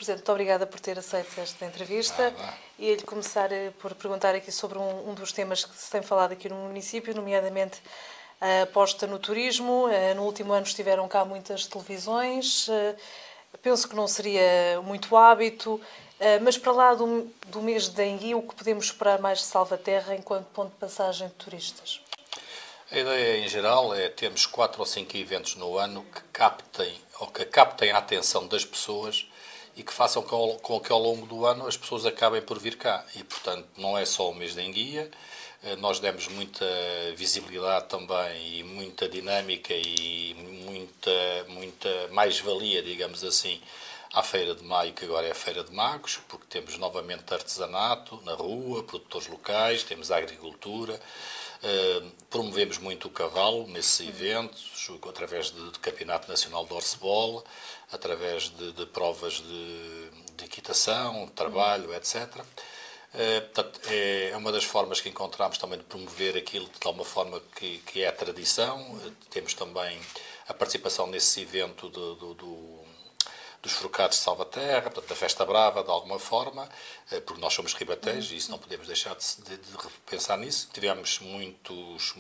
Presidente, muito obrigada por ter aceito esta entrevista. E ele começar por perguntar aqui sobre um dos temas que se tem falado aqui no município, nomeadamente a aposta no turismo. No último ano estiveram cá muitas televisões. Penso que não seria muito hábito, mas para lá do mês de Enguia, o que podemos esperar mais de Salvaterra enquanto ponto de passagem de turistas? A ideia, em geral, é termos 4 ou 5 eventos no ano que captem a atenção das pessoas e que façam com que ao longo do ano as pessoas acabem por vir cá. E, portanto, não é só o mês de Enguia, nós demos muita visibilidade também e muita dinâmica e muita mais-valia, digamos assim, à Feira de Maio, que agora é a Feira de Magos, porque temos novamente artesanato na rua, produtores locais, temos a agricultura. Promovemos muito o cavalo nesses eventos, através de Campeonato Nacional de Horsebola, através de provas de equitação, de trabalho, etc. Portanto, é uma das formas que encontramos também de promover aquilo de tal uma forma que é a tradição. Temos também a participação nesse evento dos Forcados de Salvaterra, portanto, da Festa Brava, de alguma forma, porque nós somos ribatejos e isso não podemos deixar de pensar nisso. Tivemos muitos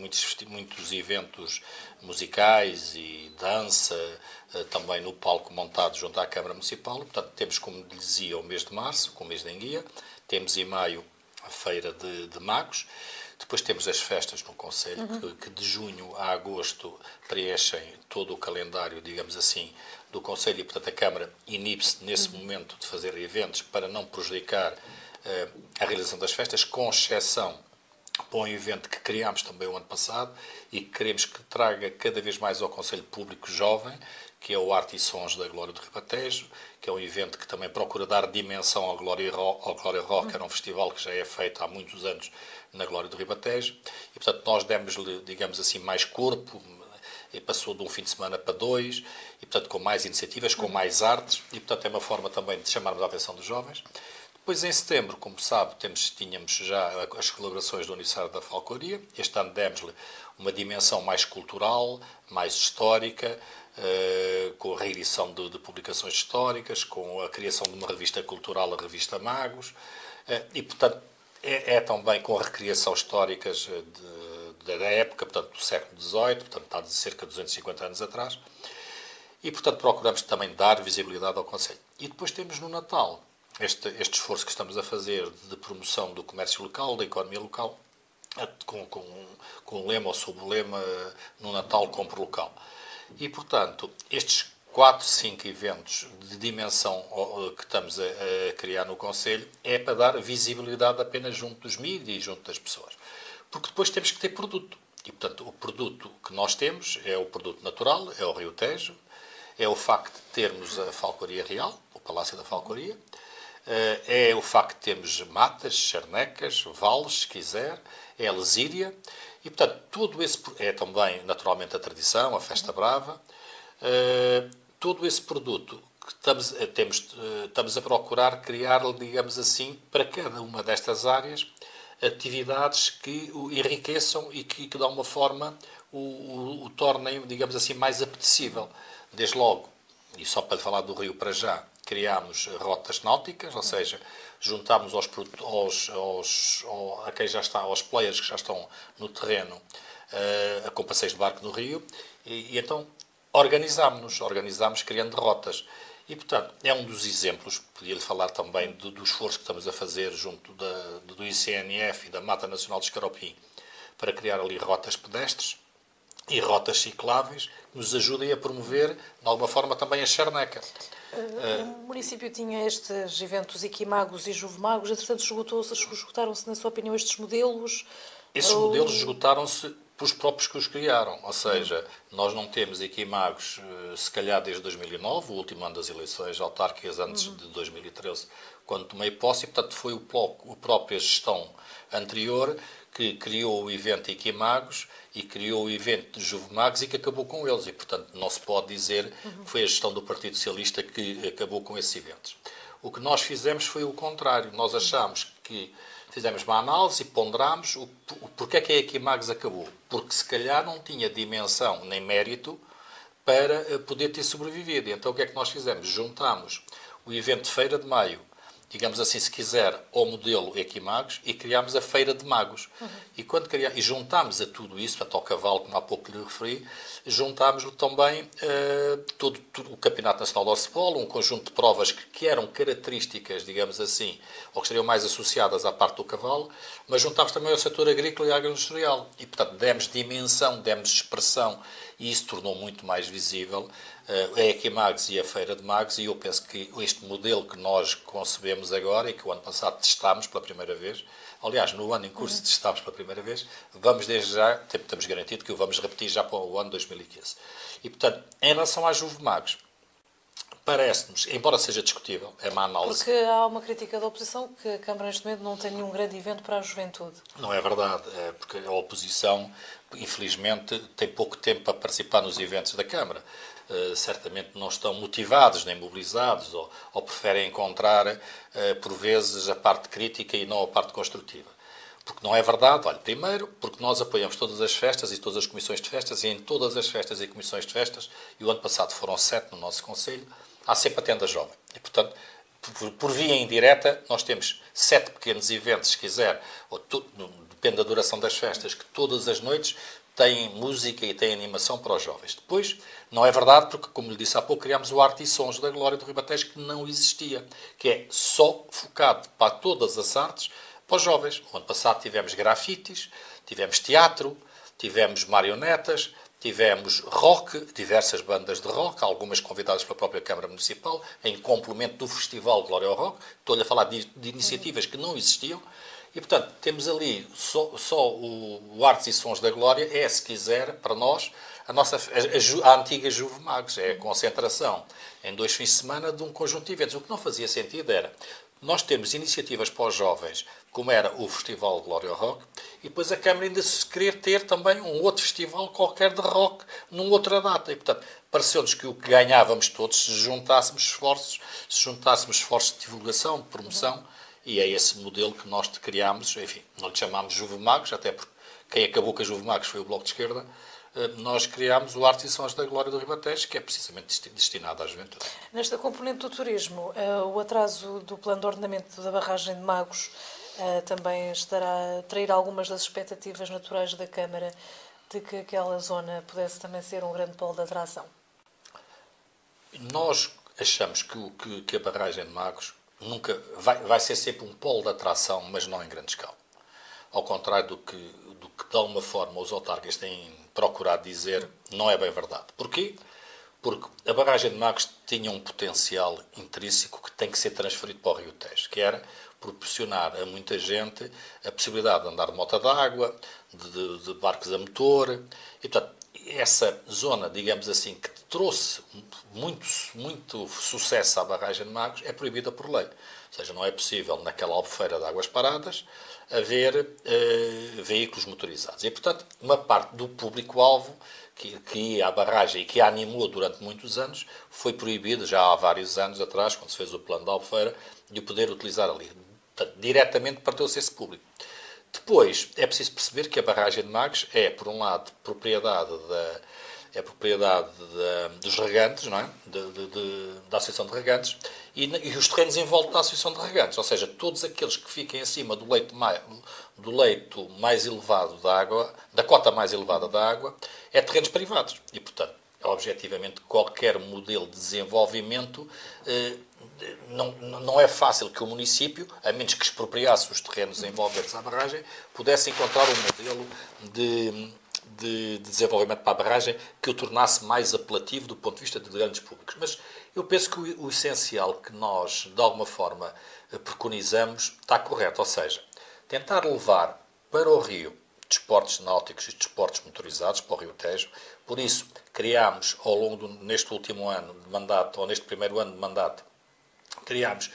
eventos musicais e dança, também no palco montado junto à Câmara Municipal. Portanto, temos, como lhe dizia, o mês de março, com o mês de Enguia, temos em maio a Feira de Magos. Depois temos as festas no Concelho, que de junho a agosto preenchem todo o calendário, digamos assim, do Concelho, e, portanto, a Câmara inibe-se nesse momento de fazer eventos para não prejudicar a realização das festas, com exceção para um evento que criámos também o ano passado e que queremos que traga cada vez mais ao Concelho Público jovem, que é o Arte e Sons da Glória do Ribatejo, que é um evento que também procura dar dimensão ao Glória Rock, que era um festival que já é feito há muitos anos na Glória do Ribatejo, e, portanto, nós demos-lhe, digamos assim, mais corpo, e passou de um fim de semana para 2, e, portanto, com mais iniciativas, com mais artes, e, portanto, é uma forma também de chamarmos a atenção dos jovens. Depois, em setembro, como sabe, tínhamos já as celebrações do aniversário da Falcoaria. Este ano demos-lhe uma dimensão mais cultural, mais histórica, com a reedição de publicações históricas, com a criação de uma revista cultural, a Revista Magos, e, portanto, é também com a recriação históricas da época, portanto, do século XVIII, portanto, está de cerca de 250 anos atrás, e, portanto, procuramos também dar visibilidade ao Concelho. E depois temos no Natal este esforço que estamos a fazer de promoção do comércio local, da economia local, com o lema ou sob o lema no Natal compre local. E, portanto, estes 4, 5 eventos de dimensão que estamos a criar no Concelho é para dar visibilidade apenas junto dos mídias e junto das pessoas. Porque depois temos que ter produto. E, portanto, o produto que nós temos é o produto natural, é o Rio Tejo, é o facto de termos a Falcoaria Real, o Palácio da Falcoaria, é o facto de termos matas, charnecas, vales, se quiser, é a lesíria, e, portanto, tudo esse é também, naturalmente, a tradição, a Festa Brava, todo esse produto que estamos a procurar criar, digamos assim, para cada uma destas áreas, atividades que o enriqueçam e que de alguma forma o tornem, digamos assim, mais apetecível. Desde logo, e só para falar do Rio para já, criámos rotas náuticas, ou seja, juntámos a quem já está, aos players que já estão no terreno, com passeios de barco no Rio, e então organizámos criando rotas. E, portanto, é um dos exemplos, podia-lhe falar também do esforço que estamos a fazer junto do ICNF e da Mata Nacional de Escaropim para criar ali rotas pedestres e rotas cicláveis que nos ajudem a promover, de alguma forma, também a charneca. O município tinha estes eventos Equimagos e Juvemagos, entretanto esgotaram-se, na sua opinião, estes modelos? Esses modelos esgotaram-se pelos próprios que os criaram, ou seja, nós não temos Equimagos, se calhar desde 2009, o último ano das eleições autárquicas, antes de 2013, quando tomei posse, e, portanto, foi a própria gestão anterior que criou o evento Equimagos e criou o evento de Juvemagos e que acabou com eles. E, portanto, não se pode dizer que foi a gestão do Partido Socialista que acabou com esses eventos. O que nós fizemos foi o contrário. Nós achámos que fizemos uma análise e ponderámos porque é que a Equimagos acabou. Porque se calhar não tinha dimensão nem mérito para poder ter sobrevivido. E então o que é que nós fizemos? Juntámos o evento de Feira de Maio, digamos assim, se quiser, ao modelo Equimagos, e criámos a Feira de Magos. E juntámos a tudo isso, até ao cavalo, como há pouco lhe referi, juntámos também todo o Campeonato Nacional de Horseball, um conjunto de provas que eram características, digamos assim, ou que estariam mais associadas à parte do cavalo, mas juntámos também ao setor agrícola e agroindustrial. E, portanto, demos dimensão, demos expressão, e isso tornou muito mais visível a Equimagos e a Feira de Magos, e eu penso que este modelo que nós concebemos agora e que o ano passado testámos pela primeira vez, aliás, no ano em curso testámos pela primeira vez, vamos desde já, temos garantido que o vamos repetir já para o ano 2015. E, portanto, em relação às Juve Magos, parece-nos, embora seja discutível, é uma análise... Porque há uma crítica da oposição que a Câmara neste momento não tem nenhum grande evento para a juventude. Não é verdade, porque a oposição, infelizmente, tem pouco tempo para participar nos eventos da Câmara. Certamente não estão motivados nem mobilizados ou preferem encontrar, por vezes, a parte crítica e não a parte construtiva. Porque não é verdade, olha, primeiro, porque nós apoiamos todas as festas e todas as comissões de festas, e em todas as festas e comissões de festas, e o ano passado foram 7 no nosso Conselho, há sempre a tenda jovem. E, portanto, por via indireta, nós temos 7 pequenos eventos, se quiser, depende da duração das festas, que todas as noites têm música e têm animação para os jovens. Depois, não é verdade, porque, como lhe disse há pouco, criámos o Arte e Sons da Glória do Ribatejo, que não existia, que é só focado para todas as artes para os jovens. O ano passado tivemos grafites, tivemos teatro, tivemos marionetas, tivemos rock, diversas bandas de rock, algumas convidadas pela própria Câmara Municipal, em complemento do Festival Glória ao Rock. Estou-lhe a falar de iniciativas que não existiam. E, portanto, temos ali só o Artes e Sons da Glória, se quiser, para nós, a antiga Juve Magos. É a concentração em 2 fins de semana de um conjunto de eventos. O que não fazia sentido era nós termos iniciativas para os jovens, como era o Festival Glória ao Rock, e depois a Câmara ainda se querer ter também um outro festival qualquer de rock numa outra data. E, portanto, pareceu-nos que o que ganhávamos todos se juntássemos esforços de divulgação, de promoção, e é esse modelo que nós criámos. Enfim, não lhe chamámos Juve Magos, até porque quem acabou com a Juve Magos foi o Bloco de Esquerda. Nós criámos o Artes e Sons da Glória do Ribatejo, que é precisamente destinado à juventude. Nesta componente do turismo, o atraso do plano de ordenamento da barragem de Magos também estará a trair algumas das expectativas naturais da Câmara de que aquela zona pudesse também ser um grande polo de atração. Nós achamos que a barragem de Magos nunca vai ser sempre um polo de atração, mas não em grande escala. Ao contrário do que de alguma forma os autarcas têm procurado dizer, não é bem verdade. Porquê? Porque a barragem de Magos tinha um potencial intrínseco que tem que ser transferido para o Rio Tejo, que era proporcionar a muita gente a possibilidade de andar de moto d'água, de barcos a motor, e, portanto, essa zona, digamos assim, que trouxe muito sucesso à barragem de Magos, é proibida por lei. Ou seja, não é possível, naquela albufeira de águas paradas, haver veículos motorizados. E, portanto, uma parte do público-alvo que ia à barragem e que a animou durante muitos anos, foi proibida já há vários anos atrás, quando se fez o plano da albufeira, de o poder utilizar ali. Portanto, diretamente perdeu-se esse público. Depois, é preciso perceber que a barragem de Magos é, por um lado, propriedade dos regantes, não é? Da Associação de Regantes, e os terrenos em volta da Associação de Regantes, ou seja, todos aqueles que fiquem acima do leito mais elevado da água, da cota mais elevada da água, é terrenos privados. E, portanto, objetivamente, qualquer modelo de desenvolvimento não é fácil que o município, a menos que expropriasse os terrenos envolventes à barragem, pudesse encontrar um modelo de desenvolvimento para a barragem que o tornasse mais apelativo do ponto de vista de grandes públicos. Mas eu penso que o essencial que nós, de alguma forma, preconizamos está correto. Ou seja, tentar levar para o Rio desportos náuticos e desportos motorizados, para o Rio Tejo. Por isso, criámos, neste último ano de mandato, ou neste primeiro ano de mandato, criámos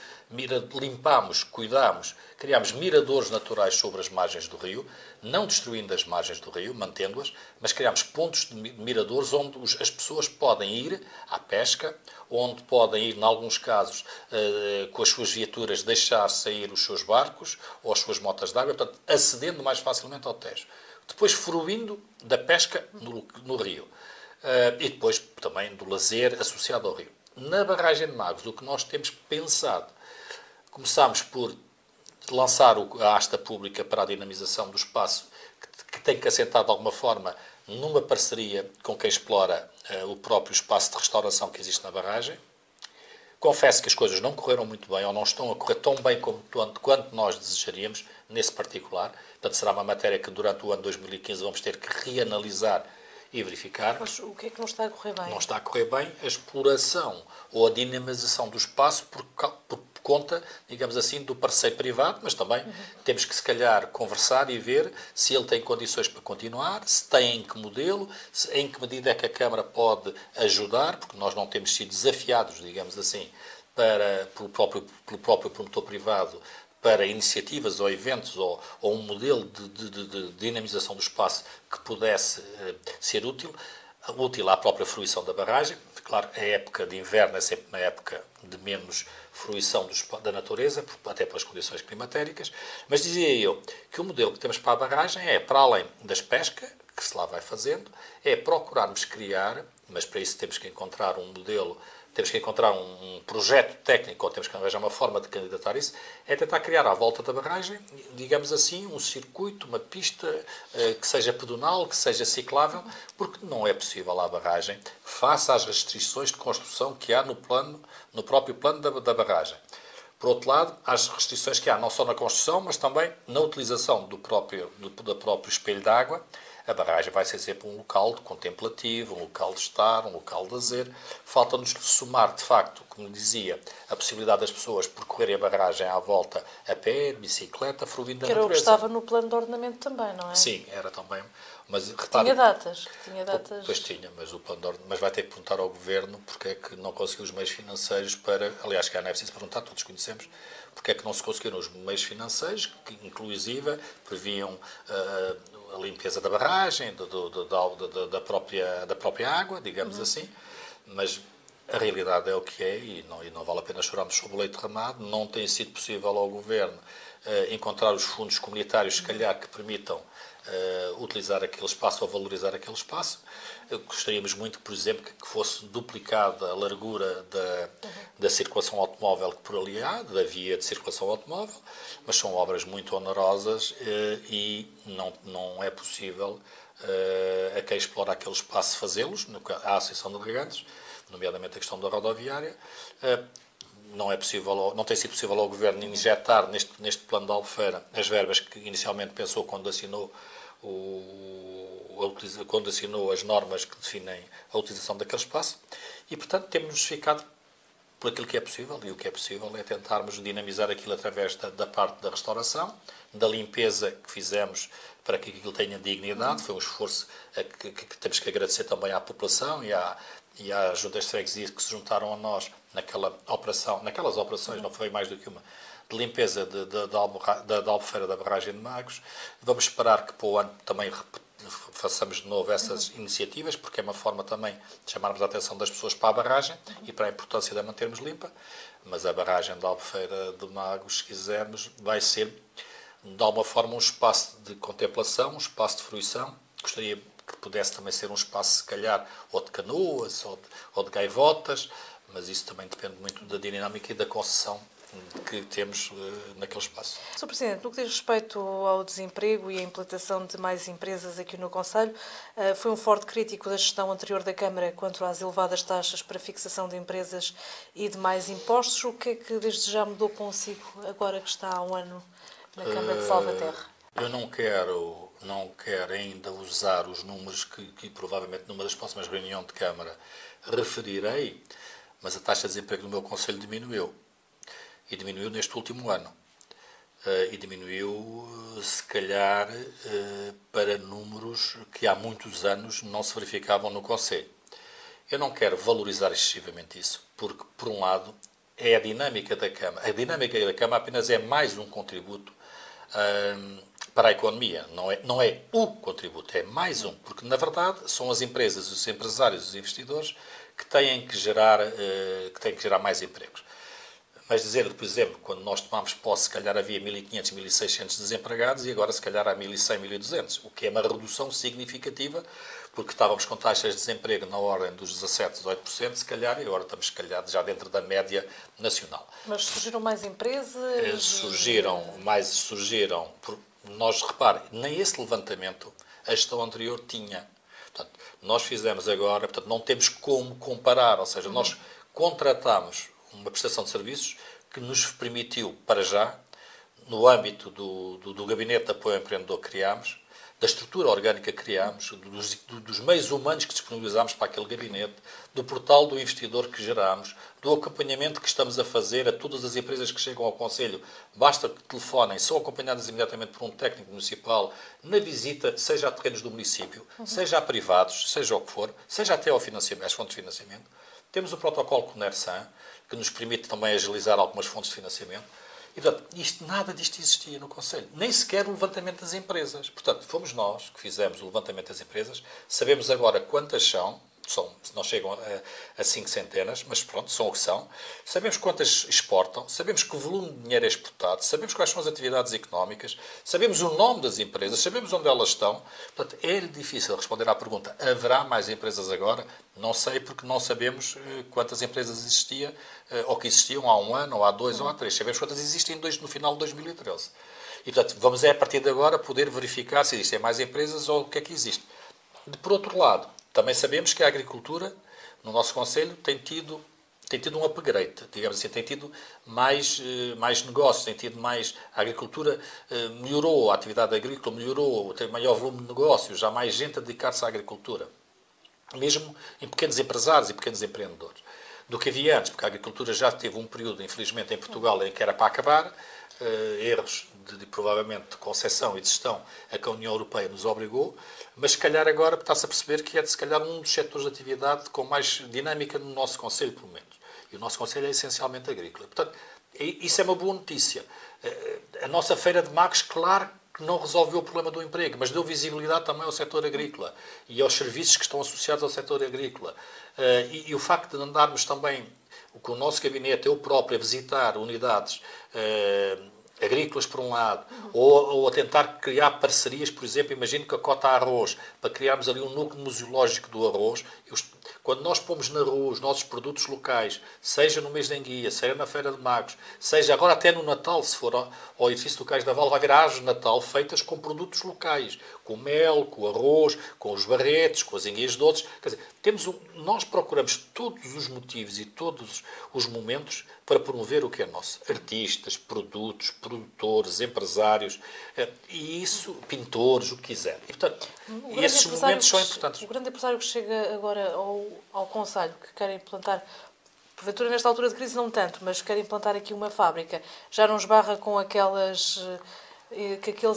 miradores naturais sobre as margens do rio, não destruindo as margens do rio, mantendo-as, mas criámos pontos de miradores onde as pessoas podem ir à pesca, onde podem ir, em alguns casos, com as suas viaturas, deixar sair os seus barcos ou as suas motas de água, portanto, acedendo mais facilmente ao Tejo. Depois, fruindo da pesca no rio. E depois, também, do lazer associado ao rio. Na barragem de Magos, o que nós temos pensado, começámos por lançar a asta pública para a dinamização do espaço, que tem que assentar de alguma forma numa parceria com quem explora o próprio espaço de restauração que existe na barragem. Confesso que as coisas não correram muito bem, ou não estão a correr tão bem quanto nós desejaríamos, nesse particular. Portanto, será uma matéria que durante o ano 2015 vamos ter que reanalisar e verificar. Mas o que é que não está a correr bem? Não está a correr bem a exploração ou a dinamização do espaço por conta, digamos assim, do parceiro privado, mas também temos que, se calhar, conversar e ver se ele tem condições para continuar, se tem em que modelo, em que medida é que a Câmara pode ajudar, porque nós não temos sido desafiados, digamos assim, pelo próprio promotor privado para iniciativas ou eventos ou um modelo de dinamização do espaço que pudesse ser útil à própria fruição da barragem. Claro, a época de inverno é sempre uma época de menos fruição da natureza, até pelas condições climatéricas, mas dizia eu que o modelo que temos para a barragem é, para além das pescas, que se lá vai fazendo, é procurarmos criar, mas para isso temos que encontrar um modelo, temos que encontrar um projeto técnico, ou temos que arranjar uma forma de candidatar isso, é tentar criar à volta da barragem, digamos assim, um circuito, uma pista que seja pedonal, que seja ciclável, porque não é possível à barragem, face às restrições de construção que há no próprio plano da barragem. Por outro lado, há as restrições que há não só na construção, mas também na utilização do próprio espelho de água. A barragem vai ser sempre um local contemplativo, um local de estar, um local de lazer. Falta-nos somar, de facto, como dizia, a possibilidade das pessoas percorrerem a barragem à volta a pé, de bicicleta, fruindo da natureza. Que era o que estava no plano de ordenamento também, não é? Sim, era também. Mas, repare, tinha datas. Pois tinha, mas o plano de ordenamento, mas vai ter que perguntar ao Governo porque é que não conseguiu os meios financeiros para... Aliás, que não é preciso perguntar, todos conhecemos, porque é que não se conseguiram os meios financeiros, que inclusive previam a limpeza da barragem, da própria água, digamos assim, mas a realidade é o que é e não vale a pena chorarmos sobre o leite derramado. Não tem sido possível ao Governo encontrar os fundos comunitários, se calhar, que permitam utilizar aquele espaço ou valorizar aquele espaço. Gostaríamos muito, por exemplo, que fosse duplicada a largura da circulação automóvel que por ali há, da via de circulação automóvel, mas são obras muito onerosas e não é possível a quem explora aquele espaço fazê-los. A Associação de Regantes, nomeadamente a questão da rodoviária, não tem sido possível ao Governo injetar neste plano de Albufeira as verbas que inicialmente pensou quando assinou as normas que definem a utilização daquele espaço e, portanto, temos ficado por aquilo que é possível, e o que é possível é tentarmos dinamizar aquilo através da parte da restauração, da limpeza que fizemos para que aquilo tenha dignidade. Foi um esforço que temos que agradecer também à população e às juntas de freguesia que se juntaram a nós naquelas operações, não foi mais do que uma, de limpeza da Albufeira da barragem de Magos. Vamos esperar que para o ano também façamos de novo essas iniciativas, porque é uma forma também de chamarmos a atenção das pessoas para a barragem e para a importância de a mantermos limpa. Mas a barragem da Albufeira de Magos, se quisermos, vai ser, de alguma forma, um espaço de contemplação, um espaço de fruição. Gostaria que pudesse também ser um espaço, se calhar, ou de canoas, ou de gaivotas, mas isso também depende muito da dinâmica e da concessão que temos naquele espaço. Sr. Presidente, no que diz respeito ao desemprego e à implantação de mais empresas aqui no Concelho, foi um forte crítico da gestão anterior da Câmara quanto às elevadas taxas para fixação de empresas e de mais impostos. O que é que desde já mudou consigo agora que está há um ano na Câmara de Salvaterra? Eu não quero ainda usar os números que provavelmente numa das próximas reuniões de Câmara referirei, mas a taxa de desemprego no meu Concelho diminuiu. E diminuiu neste último ano. E diminuiu, se calhar, para números que há muitos anos não se verificavam no Concelho. Eu não quero valorizar excessivamente isso, porque, por um lado, é a dinâmica da Câmara. A dinâmica da Câmara apenas é mais um contributo para a economia. Não é o contributo, é mais um. Porque, na verdade, são as empresas, os empresários, os investidores que têm que gerar mais empregos. Mas dizer, por exemplo, quando nós tomámos posse, se calhar havia 1.500, 1.600 desempregados e agora se calhar há 1.100, 1.200, o que é uma redução significativa, porque estávamos com taxas de desemprego na ordem dos 17%, 18%, se calhar, e agora estamos, se calhar, já dentro da média nacional. Mas surgiram mais empresas? Surgiram. Nós, repare, nem esse levantamento a gestão anterior tinha. Portanto, nós fizemos agora, portanto, não temos como comparar, ou seja, nós contratámos uma prestação de serviços que nos permitiu, para já, no âmbito do Gabinete de Apoio ao Empreendedor que criámos, da estrutura orgânica que criámos, dos meios humanos que disponibilizámos para aquele gabinete, do portal do investidor que gerámos, do acompanhamento que estamos a fazer a todas as empresas que chegam ao Conselho. Basta que telefonem, são acompanhadas imediatamente por um técnico municipal na visita, seja a terrenos do município, seja a privados, seja o que for, seja até ao financiamento, às fontes de financiamento. Temos o protocolo com o NERSAN, que nos permite também agilizar algumas fontes de financiamento. E, portanto, nada disto existia no Conselho. Nem sequer o levantamento das empresas. Portanto, fomos nós que fizemos o levantamento das empresas. Sabemos agora quantas são. Não chegam a 5 centenas, mas pronto, são o que são. Sabemos quantas exportam. Sabemos que volume de dinheiro é exportado. Sabemos quais são as atividades económicas. Sabemos o nome das empresas. Sabemos onde elas estão. Portanto, é-lhe difícil responder à pergunta: haverá mais empresas agora? Não sei, porque não sabemos quantas empresas existiam, ou que existiam há 1 ano, ou há 2, ou há 3. Sabemos quantas existem no final de 2013. E, portanto, vamos a partir de agora poder verificar se existem mais empresas ou o que é que existe. Por outro lado, também sabemos que a agricultura, no nosso Conselho, tem tido um upgrade, digamos assim, tem tido mais negócios, tem tido mais... A agricultura melhorou, a atividade agrícola melhorou, tem maior volume de negócios, há mais gente a dedicar-se à agricultura. Mesmo em pequenos empresários e pequenos empreendedores. Do que havia antes, porque a agricultura já teve um período, infelizmente, em Portugal, em que era para acabar, erros provavelmente de concepção e de gestão a que a União Europeia nos obrigou, mas se calhar agora está-se a perceber que é, se calhar, um dos setores de atividade com mais dinâmica no nosso Conselho, pelo menos. E o nosso Conselho é essencialmente agrícola. Portanto, isso é uma boa notícia. A nossa Feira de Magos, claro, que não resolveu o problema do emprego, mas deu visibilidade também ao setor agrícola e aos serviços que estão associados ao setor agrícola. E o facto de andarmos também, com o nosso gabinete, eu próprio, a visitar unidades agrícolas, por um lado, ou a tentar criar parcerias, por exemplo, imagino que a Cota Arroz, para criarmos ali um núcleo museológico do arroz. Quando nós pomos na rua os nossos produtos locais, seja no mês de enguia, seja na Feira de Magos, seja agora até no Natal, se for ao edifício do Cais da Val, vai haver árvores de Natal feitas com produtos locais, com mel, com arroz, com os barretes, com as enguias doces. Quer dizer, nós procuramos todos os motivos e todos os momentos para promover o que é nosso. Artistas, produtos, produtores, empresários, e isso, pintores, o que quiser. E, portanto, esses momentos são importantes. O grande empresário que chega agora ao Conselho, que quer implantar, porventura nesta altura de crise não tanto, mas quer implantar aqui uma fábrica, já não esbarra com aqueles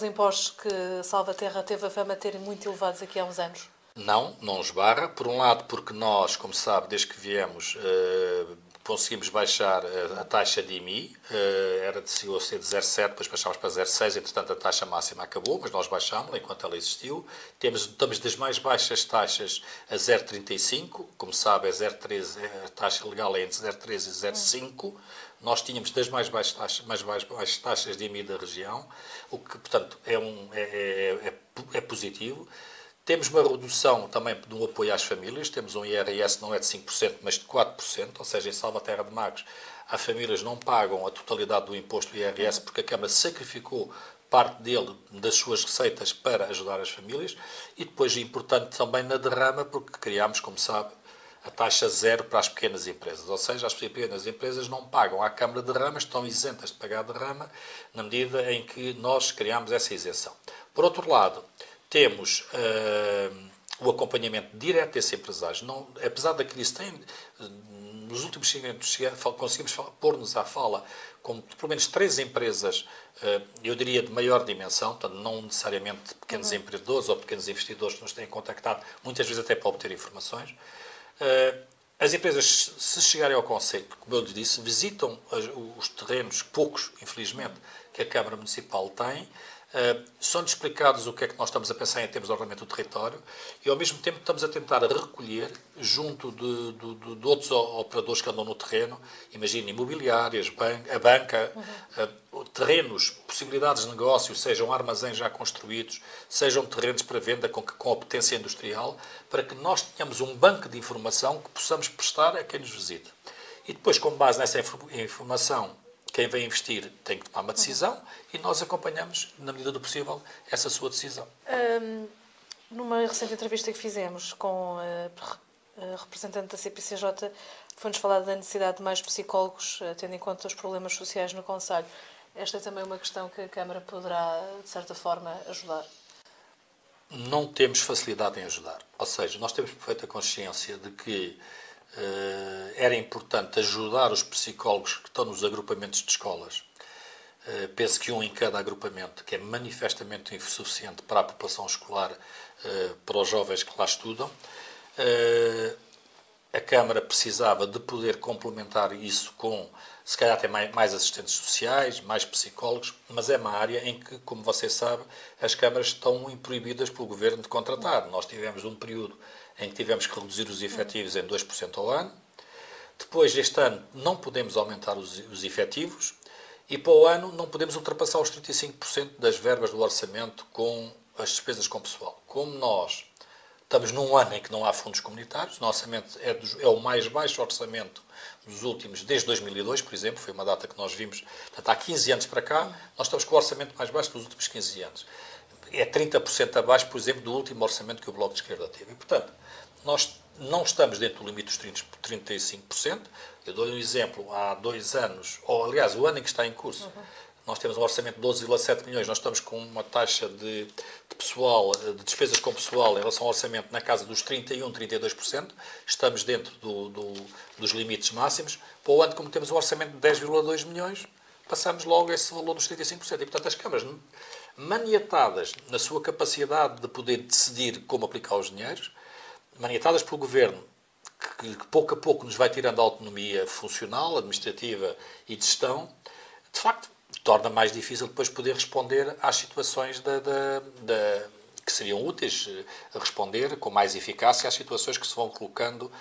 impostos que Salvaterra teve a fama de terem muito elevados aqui há uns anos? Não esbarra. Por um lado, porque nós, como sabe, desde que viemos, conseguimos baixar a taxa de IMI, era de ser de 0,7, depois baixámos para 0,6, entretanto a taxa máxima acabou, mas nós baixámos-la enquanto ela existiu. Estamos das mais baixas taxas a 0,35, como sabe, é 0,13, a taxa legal é entre 0,13 e 0,5. Nós tínhamos das mais baixas taxas de IMI da região, o que, portanto, é positivo. Temos uma redução também do apoio às famílias, temos um IRS não é de 5%, mas de 4%, ou seja, em Salvaterra de Magos, as famílias não pagam a totalidade do imposto do IRS porque a Câmara sacrificou parte dele, das suas receitas, para ajudar as famílias. E depois, importante também na derrama, porque criámos, como sabe, a taxa zero para as pequenas empresas, ou seja, as pequenas empresas não pagam à Câmara de derramas, estão isentas de pagar derrama, na medida em que nós criámos essa isenção. Por outro lado, temos o acompanhamento direto desses empresários. Não, apesar da crise, nos últimos 5 anos conseguimos pôr-nos à fala com pelo menos 3 empresas, eu diria de maior dimensão, portanto, não necessariamente pequenos empreendedores ou pequenos investidores que nos têm contactado, muitas vezes até para obter informações. As empresas, se chegarem ao Conselho, como eu lhes disse, visitam os terrenos, poucos, infelizmente, que a Câmara Municipal tem. São-lhes explicados o que é que nós estamos a pensar em termos de ordenamento do território e, ao mesmo tempo, estamos a tentar recolher, junto de outros operadores que andam no terreno, imagine imobiliárias, a banca, terrenos, possibilidades de negócio, sejam armazéns já construídos, sejam terrenos para venda com potência industrial, para que nós tenhamos um banco de informação que possamos prestar a quem nos visita. E depois, com base nessa informação, quem vem investir tem que tomar uma decisão e nós acompanhamos, na medida do possível, essa sua decisão. Numa recente entrevista que fizemos com a representante da CPCJ, foi-nos falado da necessidade de mais psicólogos, tendo em conta os problemas sociais no concelho. Esta é também uma questão que a Câmara poderá, de certa forma, ajudar. Não temos facilidade em ajudar. Ou seja, nós temos perfeita consciência de que era importante ajudar os psicólogos que estão nos agrupamentos de escolas. Penso que um em cada agrupamento, que é manifestamente insuficiente para a população escolar, para os jovens que lá estudam. A Câmara precisava de poder complementar isso com, se calhar, até mais assistentes sociais, mais psicólogos, mas é uma área em que, como você sabe, as câmaras estão proibidas pelo Governo de contratar. Nós tivemos um período em que tivemos que reduzir os efetivos em 2% ao ano. Depois, este ano, não podemos aumentar os efetivos e, para o ano, não podemos ultrapassar os 35% das verbas do orçamento com as despesas com pessoal. Como nós estamos num ano em que não há fundos comunitários, o nosso orçamento é o mais baixo orçamento dos últimos, desde 2002, por exemplo, foi uma data que nós vimos, portanto, há 15 anos para cá, nós estamos com o orçamento mais baixo dos últimos 15 anos. É 30% abaixo, por exemplo, do último orçamento que o Bloco de Esquerda teve. E, portanto, nós não estamos dentro do limite dos 35%. Eu dou-lhe um exemplo, há 2 anos, ou aliás, o ano em que está em curso, nós temos um orçamento de 12,7 milhões, nós estamos com uma taxa de pessoal, de despesas com pessoal em relação ao orçamento na casa dos 31%, 32%, estamos dentro dos limites máximos. Para o ano, como temos um orçamento de 10,2 milhões, passamos logo esse valor dos 35%. E, portanto, as câmaras maniatadas na sua capacidade de poder decidir como aplicar os dinheiros, maniatadas pelo Governo, que pouco a pouco nos vai tirando a autonomia funcional, administrativa e de gestão, de facto, torna mais difícil depois poder responder às situações que seriam úteis a responder com mais eficácia às situações que se vão colocando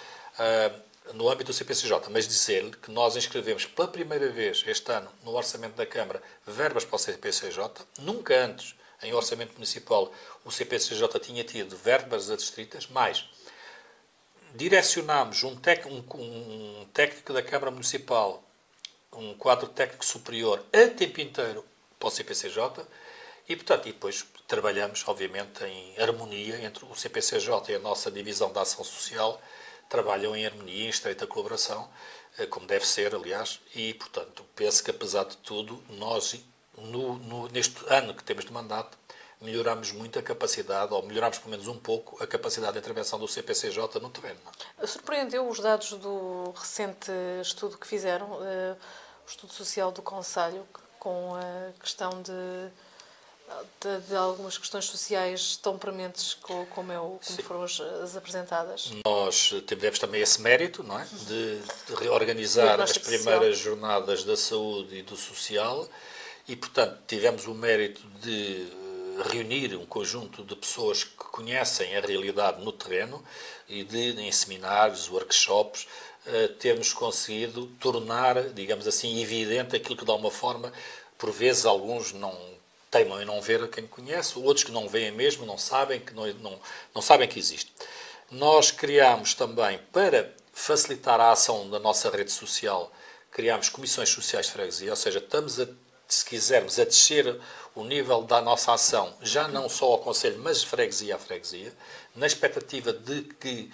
no âmbito do CPCJ. Mas dizer-lhe que nós inscrevemos pela primeira vez este ano no Orçamento da Câmara verbas para o CPCJ. Nunca antes, em Orçamento Municipal, o CPCJ tinha tido verbas adstritas, mas direcionámos um técnico da Câmara Municipal, um quadro técnico superior a tempo inteiro para o CPCJ e, portanto, e depois trabalhamos, obviamente, em harmonia entre o CPCJ e a nossa divisão da ação social, trabalham em harmonia, em estreita colaboração, como deve ser, aliás, e, portanto, penso que, apesar de tudo, nós, neste ano que temos de mandato, melhoramos muito a capacidade, ou melhoramos pelo menos um pouco, a capacidade de intervenção do CPCJ no terreno. Surpreendeu os dados do recente estudo que fizeram, o estudo social do concelho, com a questão de algumas questões sociais tão prementes como foram as apresentadas? Nós tivemos também esse mérito, não é? De reorganizar as primeiras jornadas da saúde e do social e, portanto, tivemos o mérito de reunir um conjunto de pessoas que conhecem a realidade no terreno e em seminários, workshops, termos conseguido tornar, digamos assim, evidente aquilo que, de alguma forma, por vezes, alguns não teimam em não ver a quem conhece, outros que não veem mesmo, não sabem não sabem que existe. Nós criámos também, para facilitar a ação da nossa rede social, criámos comissões sociais de freguesia, ou seja, estamos, se quisermos, a descer o nível da nossa ação, já não só ao Conselho, mas freguesia a freguesia, na expectativa de que,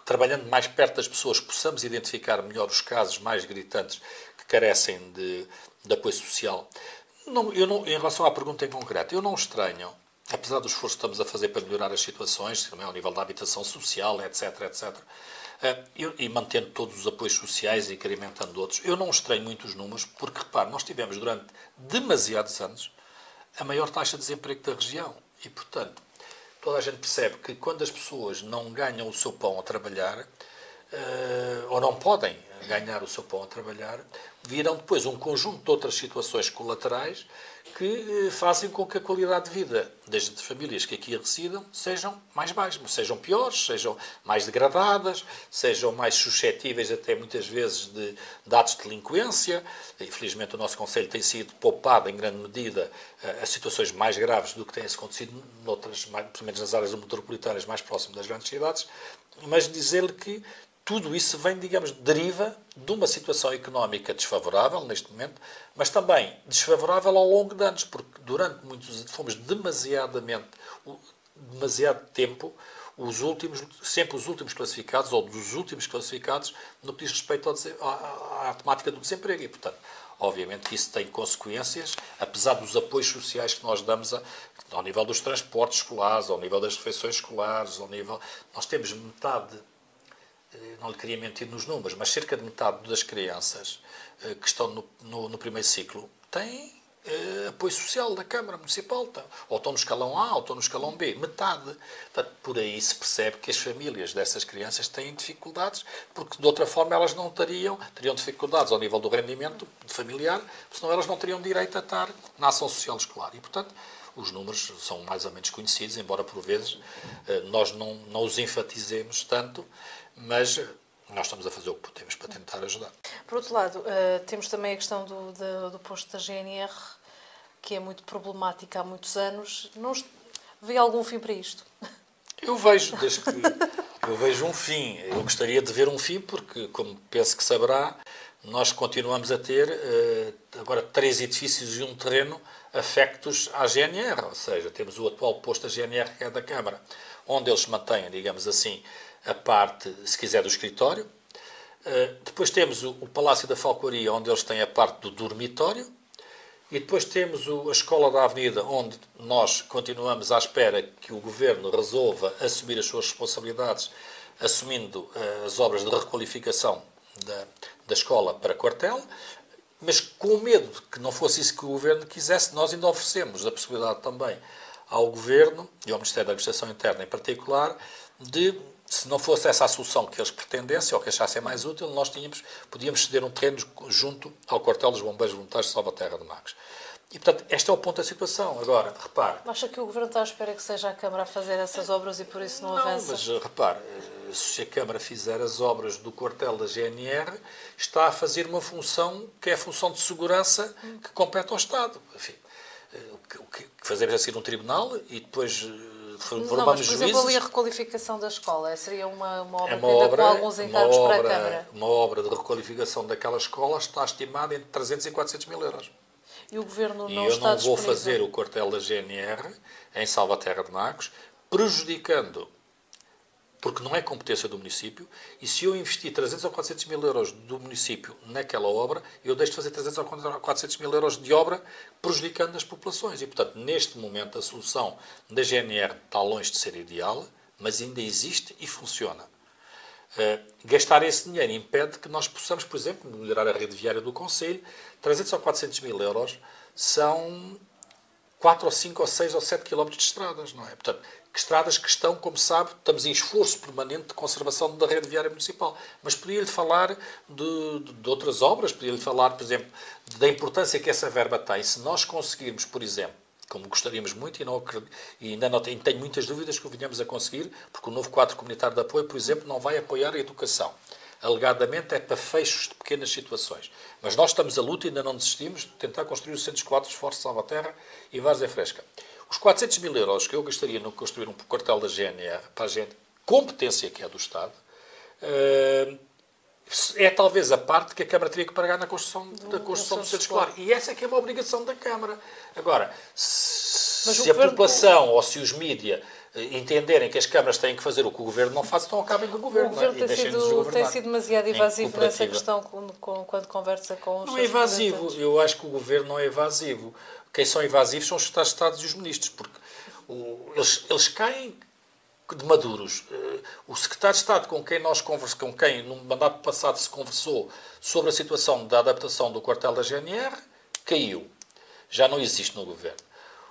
trabalhando mais perto das pessoas, possamos identificar melhor os casos mais gritantes que carecem de apoio social. Em relação à pergunta em concreto, eu não estranho, apesar do esforço que estamos a fazer para melhorar as situações, também ao nível da habitação social, etc., e mantendo todos os apoios sociais e incrementando outros, eu não estranho muito os números, porque, repare, nós tivemos durante demasiados anos a maior taxa de desemprego da região. E, portanto, toda a gente percebe que quando as pessoas não ganham o seu pão a trabalhar, ou não podem ganhar o seu pão a trabalhar, virão depois um conjunto de outras situações colaterais que fazem com que a qualidade de vida das famílias que aqui residam sejam mais baixas, sejam piores, sejam mais degradadas, sejam mais suscetíveis até muitas vezes de atos de delinquência. Infelizmente o nosso Conselho tem sido poupado em grande medida a situações mais graves do que tem acontecido noutras, pelo menos nas áreas metropolitanas mais próximas das grandes cidades, mas dizer-lhe que tudo isso vem, digamos, deriva de uma situação económica desfavorável neste momento, mas também desfavorável ao longo de anos, porque durante muitos anos fomos demasiado tempo sempre os últimos classificados, ou dos últimos classificados, no que diz respeito à temática do desemprego. E, portanto, obviamente que isso tem consequências, apesar dos apoios sociais que nós damos ao nível dos transportes escolares, ao nível das refeições escolares, nós temos metade. Não lhe queria mentir nos números, mas cerca de metade das crianças que estão no primeiro ciclo têm apoio social da Câmara Municipal. Ou estão no escalão A ou estão no escalão B. Metade. Portanto, por aí se percebe que as famílias dessas crianças têm dificuldades, porque de outra forma elas não teriam dificuldades ao nível do rendimento familiar, senão elas não teriam direito a estar na ação social escolar. E, portanto, os números são mais ou menos conhecidos, embora por vezes nós não os enfatizemos tanto, mas nós estamos a fazer o que podemos para tentar ajudar. Por outro lado, temos também a questão do posto da GNR, que é muito problemática há muitos anos. Não vê algum fim para isto? Eu vejo, eu vejo um fim. Eu gostaria de ver um fim porque, como penso que saberá, nós continuamos a ter agora 3 edifícios e um terreno afectos à GNR, ou seja, temos o atual posto da GNR, que é da Câmara, onde eles mantêm, digamos assim, a parte, se quiser, do escritório. Depois temos o Palácio da Falcoaria, onde eles têm a parte do dormitório. E depois temos a Escola da Avenida, onde nós continuamos à espera que o Governo resolva assumir as suas responsabilidades, assumindo as obras de requalificação da escola para quartel. Mas com o medo de que não fosse isso que o Governo quisesse, nós ainda oferecemos a possibilidade também ao Governo e ao Ministério da Administração Interna em particular de, se não fosse essa a solução que eles pretendessem ou que achassem mais útil, nós podíamos ceder um terreno junto ao quartel dos Bombeiros Voluntários de Salvaterra de Magos. E, portanto, este é o ponto da situação. Agora, repare... Acha que o Governo está à espera que seja a Câmara a fazer essas obras e por isso não avança? Mas, repare, se a Câmara fizer as obras do quartel da GNR, está a fazer uma função que é a função de segurança que compete ao Estado. Enfim, o que fazemos é seguir um tribunal e depois... Não, mas, por exemplo, ali a requalificação da escola seria uma obra com alguns encargos para a Câmara. Uma obra de requalificação daquela escola está estimada entre 300 e 400 mil euros. E o Governo não está disponível. E eu não vou disponível. fazer o quartel da GNR em Salvaterra de Magos, prejudicando, porque não é competência do município, e se eu investir 300 ou 400 mil euros do município naquela obra, eu deixo de fazer 300 ou 400 mil euros de obra, prejudicando as populações. E, portanto, neste momento, a solução da GNR está longe de ser ideal, mas ainda existe e funciona. Gastar esse dinheiro impede que nós possamos, por exemplo, melhorar a rede viária do Conselho. 300 ou 400 mil euros são 4 ou 5 ou 6 ou 7 quilómetros de estradas, não é? Portanto, que estradas que estão, como sabe, estamos em esforço permanente de conservação da rede viária municipal. Mas podia-lhe falar de outras obras, podia-lhe falar, por exemplo, da importância que essa verba tem. Se nós conseguirmos, por exemplo, como gostaríamos muito e ainda não tenho muitas dúvidas que o venhamos a conseguir, porque o novo quadro comunitário de apoio, por exemplo, não vai apoiar a educação. Alegadamente é para fechos de pequenas situações. Mas nós estamos à luta e ainda não desistimos de tentar construir o Centro Escolar de Esforço de Salvaterra e Várzea Fresca. Os 400 mil euros que eu gastaria no construir um quartel da GNR, para a gente, competência que é do Estado, é talvez a parte que a Câmara teria que pagar na construção do Centro Escolar. E essa é que é uma obrigação da Câmara. Agora, se a população ou se os mídias entenderem que as câmaras têm que fazer o que o Governo não faz, então acabem com o Governo. O Governo tem sido demasiado evasivo nessa questão quando conversa com os... Não é evasivo. Eu acho que o Governo não é evasivo. Quem são evasivos são os Secretários de Estado e os Ministros, porque eles caem de maduros. O Secretário de Estado com quem no mandato passado se conversou sobre a situação da adaptação do quartel da GNR, caiu. Já não existe no Governo.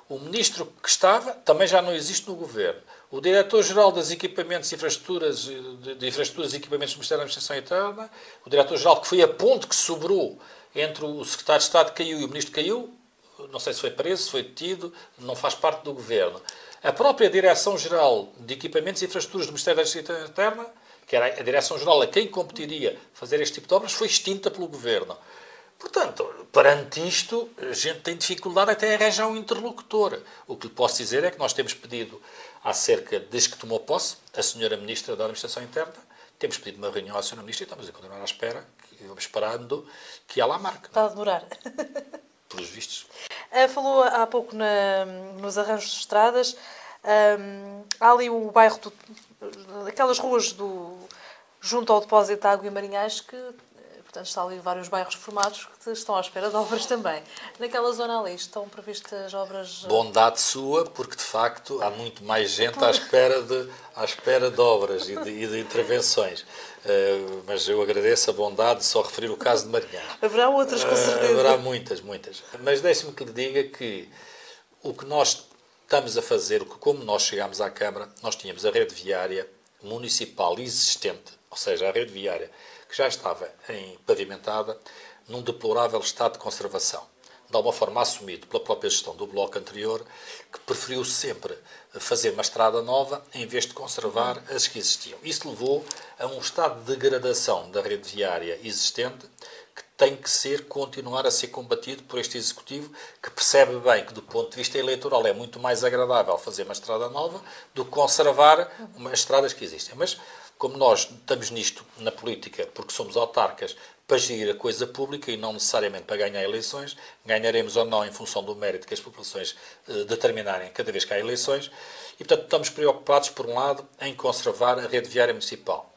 O Ministro que estava também já não existe no Governo. o Diretor-Geral das Equipamentos e Infraestruturas, de Infraestruturas e Equipamentos do Ministério da Administração Interna, o Diretor-Geral que foi a ponte que sobrou entre o Secretário de Estado que caiu e o Ministro que caiu, não sei se foi preso, se foi detido, não faz parte do Governo. A própria Direção-Geral de Equipamentos e Infraestruturas do Ministério da Administração Interna, que era a Direção-Geral a quem competiria fazer este tipo de obras, foi extinta pelo Governo. Portanto, perante isto, a gente tem dificuldade até em arranjar um interlocutor. O que lhe posso dizer é que nós temos pedido, desde que tomou posse, a senhora Ministra da Administração Interna, temos pedido uma reunião à senhora Ministra e estamos a continuar à espera, vamos esperando que ela a marque. Está a demorar. Pelos vistos. Falou há pouco nos arranjos de estradas. Há ali o bairro, aquelas ruas junto ao depósito de água e Marinhais, que, portanto, está ali vários bairros reformados que estão à espera de obras também. Naquela zona ali estão previstas obras... Bondade sua, porque de facto há muito mais gente à espera de obras e de intervenções. Mas eu agradeço a bondade de só referir o caso de Marinhais. Haverá outras, com certeza. Haverá muitas. Mas deixe-me que lhe diga que o que nós estamos a fazer, como nós chegámos à Câmara, nós tínhamos a rede viária municipal existente, ou seja, a rede viária que já estava pavimentada, num deplorável estado de conservação. De alguma forma assumido pela própria gestão do Bloco anterior, que preferiu sempre fazer uma estrada nova em vez de conservar as que existiam. Isso levou a um estado de degradação da rede viária existente, que tem que continuar a ser combatido por este Executivo, que percebe bem que, do ponto de vista eleitoral, é muito mais agradável fazer uma estrada nova do que conservar as estradas que existem. Mas, como nós estamos nisto na política, porque somos autarcas, para gerir a coisa pública e não necessariamente para ganhar eleições, ganharemos ou não em função do mérito que as populações determinarem cada vez que há eleições, e, portanto, estamos preocupados, por um lado, em conservar a rede viária municipal.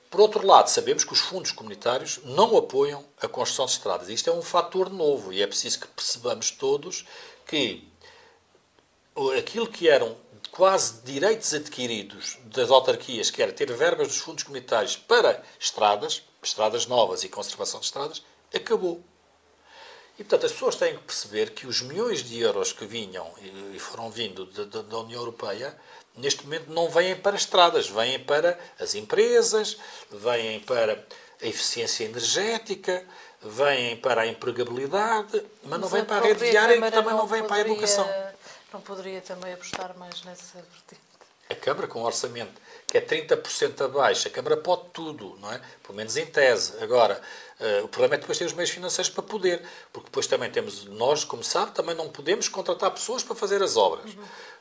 Por outro lado, sabemos que os fundos comunitários não apoiam a construção de estradas. Isto é um fator novo e é preciso que percebamos todos que aquilo que eram quase direitos adquiridos das autarquias, que era ter verbas dos fundos comunitários para estradas novas e conservação de estradas, acabou. E, portanto, as pessoas têm que perceber que os milhões de euros que vinham e foram vindo da União Europeia, neste momento não vêm para estradas, vêm para as empresas, vêm para a eficiência energética, vêm para a empregabilidade, mas não vêm para a rede viária e também não vêm para a educação. Não poderia também apostar mais nessa vertente? A Câmara, com um orçamento que é 30% abaixo, a Câmara pode tudo, não é? Pelo menos em tese. Agora, o problema é depois ter os meios financeiros para poder, porque depois também temos, nós, como sabe, também não podemos contratar pessoas para fazer as obras.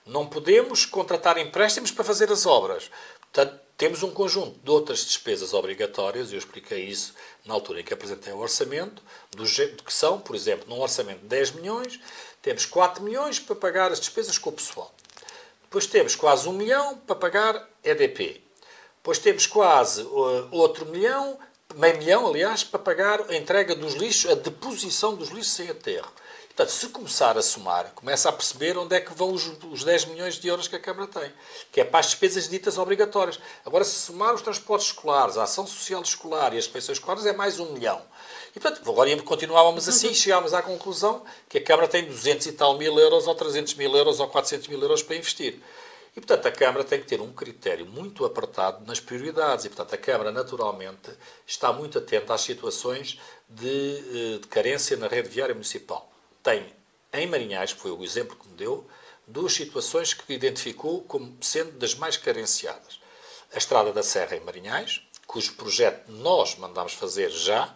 Não podemos contratar empréstimos para fazer as obras. Portanto, temos um conjunto de outras despesas obrigatórias, e eu expliquei isso na altura em que apresentei o orçamento, que são, por exemplo, num orçamento de 10 milhões, temos 4 milhões para pagar as despesas com o pessoal. Depois temos quase 1 milhão para pagar EDP. Depois temos quase outro milhão, meio milhão, aliás, para pagar a entrega dos lixos, a deposição dos lixos sem aterro. Portanto, se começar a somar, começa a perceber onde é que vão os 10 milhões de euros que a Câmara tem, que é para as despesas ditas obrigatórias. Agora, se somar os transportes escolares, a ação social escolar e as refeições escolares, é mais 1 milhão. E, portanto, agora continuávamos assim e chegámos à conclusão que a Câmara tem 200 e tal mil euros, ou 300 mil euros, ou 400 mil euros para investir. E, portanto, a Câmara tem que ter um critério muito apertado nas prioridades. E, portanto, a Câmara, naturalmente, está muito atenta às situações de carência na rede viária municipal. Tem, em Marinhais, que foi o exemplo que me deu, 2 situações que identificou como sendo das mais carenciadas. A Estrada da Serra em Marinhais, cujo projeto nós mandámos fazer já,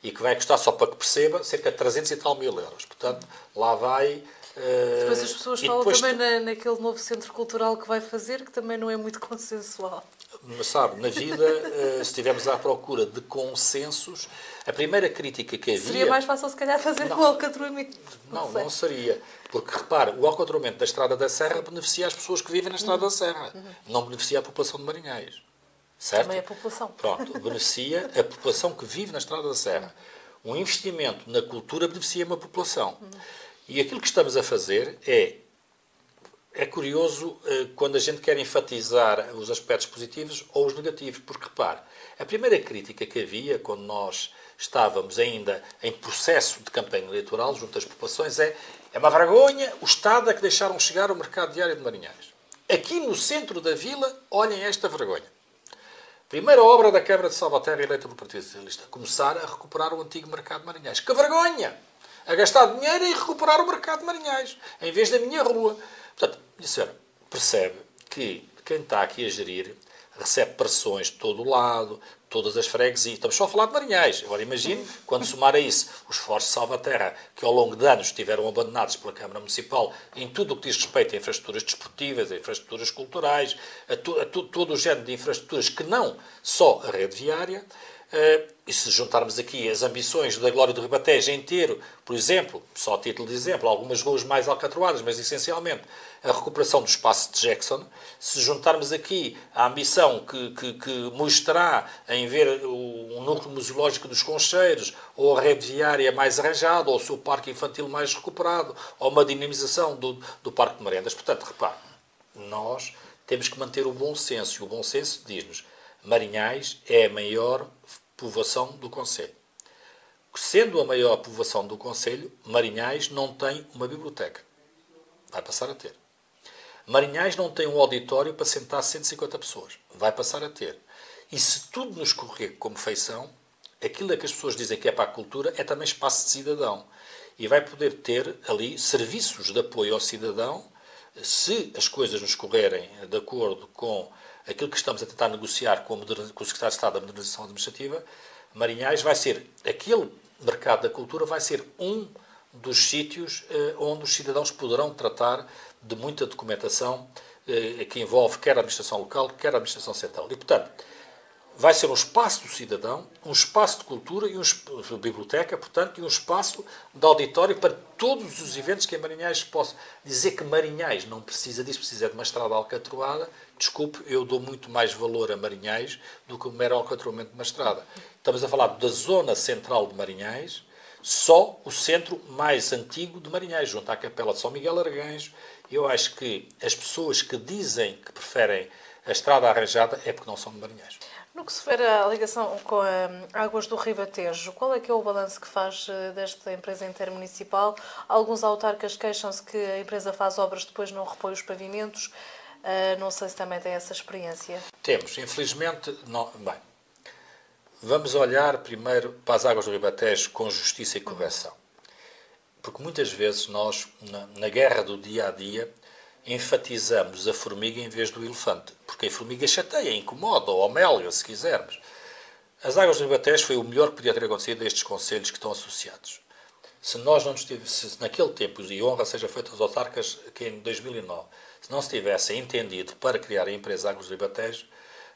e que vai custar, só para que perceba, cerca de 300 e tal mil euros. Portanto, lá vai... Depois as pessoas falam também naquele novo centro cultural que vai fazer, que também não é muito consensual. Mas sabe, na vida, se estivermos à procura de consensos, a primeira crítica que havia... Seria mais fácil, se calhar, fazer um alcatramento. Não seria. Porque, repare, o alcatramento da Estrada da Serra beneficia as pessoas que vivem na Estrada da Serra. Não beneficia a população de Marinhais. Certo? Também a população. Pronto, beneficia a população que vive na Estrada da Serra. Um investimento na cultura beneficia uma população. E aquilo que estamos a fazer é curioso quando a gente quer enfatizar os aspectos positivos ou os negativos, porque, repare, a primeira crítica que havia quando nós estávamos ainda em processo de campanha eleitoral junto às populações é uma vergonha o Estado a que deixaram chegar o mercado diário de Marinhais. Aqui no centro da vila, olhem esta vergonha. Primeira obra da Câmara de Salvaterra eleita pelo Partido Socialista. Começar a recuperar o antigo mercado de Marinhais. Que vergonha! A gastar dinheiro em recuperar o mercado de Marinhais, em vez da minha rua. Portanto, senhora, percebe que quem está aqui a gerir recebe pressões de todo o lado, todas as freguesias. Estamos só a falar de Marinhais. Agora imagine, quando somar a isso os esforços de Salvaterra, que ao longo de anos estiveram abandonados pela Câmara Municipal em tudo o que diz respeito a infraestruturas desportivas, a infraestruturas culturais, a todo o género de infraestruturas que não só a rede viária. E se juntarmos aqui as ambições da Glória do Ribatejo inteiro, por exemplo, só a título de exemplo, algumas ruas mais alcatroadas, mas essencialmente a recuperação do espaço de Jackson, se juntarmos aqui a ambição que mostrará em ver o núcleo museológico dos Concheiros, ou a rede viária mais arranjada, ou o seu parque infantil mais recuperado, ou uma dinamização do Parque de Merendas. Portanto, repare, nós temos que manter o bom senso, e o bom senso diz-nos: Marinhais é a maior povoação do concelho. Sendo a maior povoação do concelho, Marinhais não tem uma biblioteca. Vai passar a ter. Marinhais não tem um auditório para sentar 150 pessoas. Vai passar a ter. E se tudo nos correr como feição, aquilo que as pessoas dizem que é para a cultura é também espaço de cidadão. E vai poder ter ali serviços de apoio ao cidadão, se as coisas nos correrem de acordo com aquilo que estamos a tentar negociar com o Secretário de Estado da Modernização Administrativa. Marinhais vai ser, aquele mercado da cultura vai ser um dos sítios onde os cidadãos poderão tratar de muita documentação que envolve quer a administração local, quer a administração central. E, portanto, vai ser um espaço do cidadão, um espaço de cultura e uma biblioteca, portanto, e um espaço de auditório para todos os eventos que em Marinhais se possa. Dizer que Marinhais não precisa disso, precisa de uma estrada alcatroada. Desculpe, eu dou muito mais valor a Marinhais do que o mero alcatroamento de uma estrada. Estamos a falar da zona central de Marinhais, só o centro mais antigo de Marinhais, junto à Capela de São Miguel Arcanjo. Eu acho que as pessoas que dizem que preferem a estrada arranjada é porque não são de Marinhais. No que se refere à ligação com a Águas do Ribatejo, qual é que é o balanço que faz desta empresa intermunicipal? Alguns autarcas queixam-se que a empresa faz obras, depois não repõe os pavimentos. Não sei se também tem essa experiência. Temos, infelizmente, não. Bem, vamos olhar primeiro para as Águas do Ribatejo com justiça e correção. Porque muitas vezes nós, na guerra do dia-a-dia, enfatizamos a formiga em vez do elefante. Porque a formiga chateia, incomoda, ou melga, se quisermos. As Águas do Ribatejo foi o melhor que podia ter acontecido a estes concelhos que estão associados. Se nós não se naquele tempo, e honra seja feita aos autarcas que em 2009, se não se tivessem entendido para criar a empresa Águas do Ribatejo,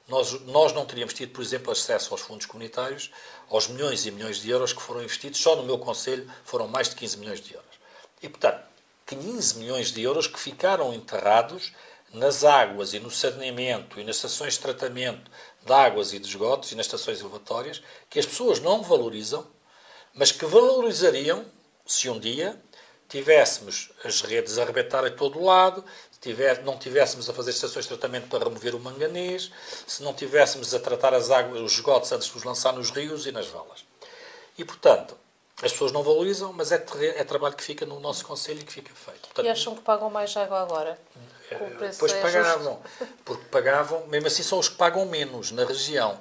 nós não teríamos tido, por exemplo, acesso aos fundos comunitários, aos milhões e milhões de euros que foram investidos. Só no meu concelho foram mais de 15 milhões de euros. E, portanto, 15 milhões de euros que ficaram enterrados nas águas e no saneamento e nas estações de tratamento de águas e de esgotos e nas estações elevatórias, que as pessoas não valorizam, mas que valorizariam se um dia tivéssemos as redes a arrebentar a todo lado, não tivéssemos a fazer estações de tratamento para remover o manganês, se não tivéssemos a tratar as águas, os esgotos antes de os lançar nos rios e nas valas. E, portanto, as pessoas não valorizam, mas é trabalho que fica no nosso concelho e que fica feito. Portanto, e acham que pagam mais água agora? Pois pagavam, porque pagavam, mesmo assim são os que pagam menos na região.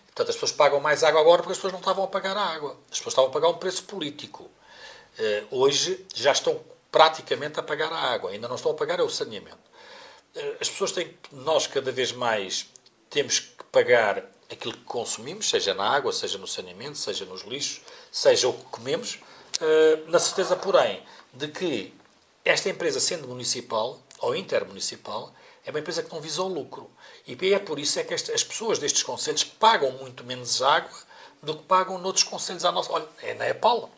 Portanto, as pessoas pagam mais água agora porque as pessoas não estavam a pagar a água. As pessoas estavam a pagar um preço político. Hoje já estão praticamente a pagar a água, ainda não estão a pagar o saneamento. As pessoas nós cada vez mais temos que pagar aquilo que consumimos, seja na água, seja no saneamento, seja nos lixos, seja o que comemos, na certeza, porém, de que esta empresa, sendo municipal ou intermunicipal, é uma empresa que não visa o lucro. E é por isso é que as pessoas destes concelhos pagam muito menos água do que pagam noutros concelhos à nossa... Olha, é na EPAL,